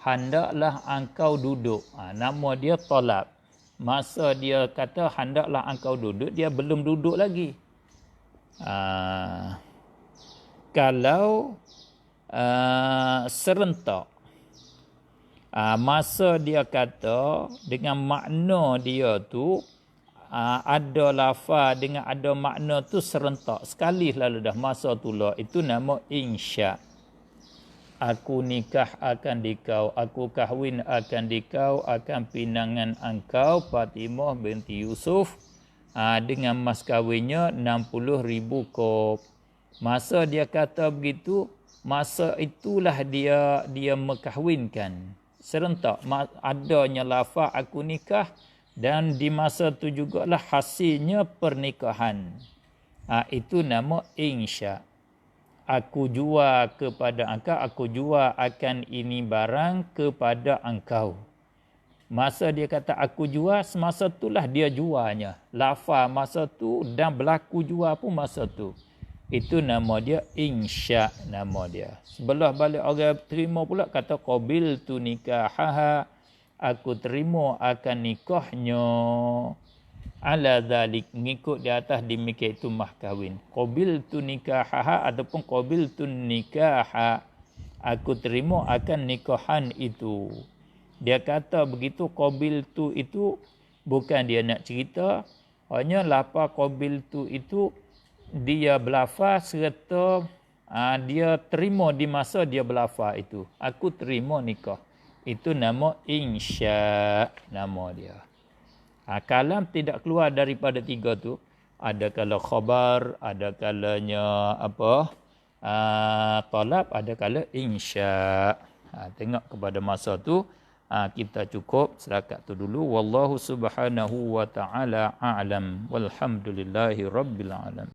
Hendaklah engkau duduk. Nama dia talab. Masa dia kata hendaklah engkau duduk, dia belum duduk lagi. Kalau serentak, masa dia kata dengan makna dia tu, ada lafaz dengan ada makna tu serentak. Sekali lalu dah masa tu lah. Itu nama insya'. Aku nikah akan dikau, aku kahwin akan dikau, akan pinangan engkau Fatimah binti Yusuf dengan mas kahwinnya 60,000 kop. Masa dia kata begitu, masa itulah dia mengkahwinkan. Serentak adanya lafaz aku nikah, dan di masa tu jugalah hasilnya pernikahan. Itu nama insya'. Aku jual kepada engkau, aku jual akan ini barang kepada engkau. Masa dia kata aku jual, semasa itulah dia jualnya. Lafaz masa tu dan berlaku jual pun masa tu. Itu nama dia insya', nama dia. Sebelah balik orang terima pula kata qabiltu nikahaha, aku terima akan nikahnya. Ala zalik, ngikut di atas demikian itu mah kahwin. Qabiltu nikahaha ataupun qabiltu nikaha, aku terima akan nikahan itu. Dia kata begitu qabiltu itu bukan dia nak cerita, hanya lafaz qabiltu itu dia berlafaz serta dia terima di masa dia berlafaz itu. Aku terima nikah. Itu nama insya', nama dia. Kalam tidak keluar daripada tiga tu. Ada kala khabar, ada kalanya talab, ada kala insya'. Tengok kepada masa tu. Kita cukup setakat tu dulu. Wallahu subhanahu wa ta'ala a'lam. Walhamdulillahi rabbil alamin.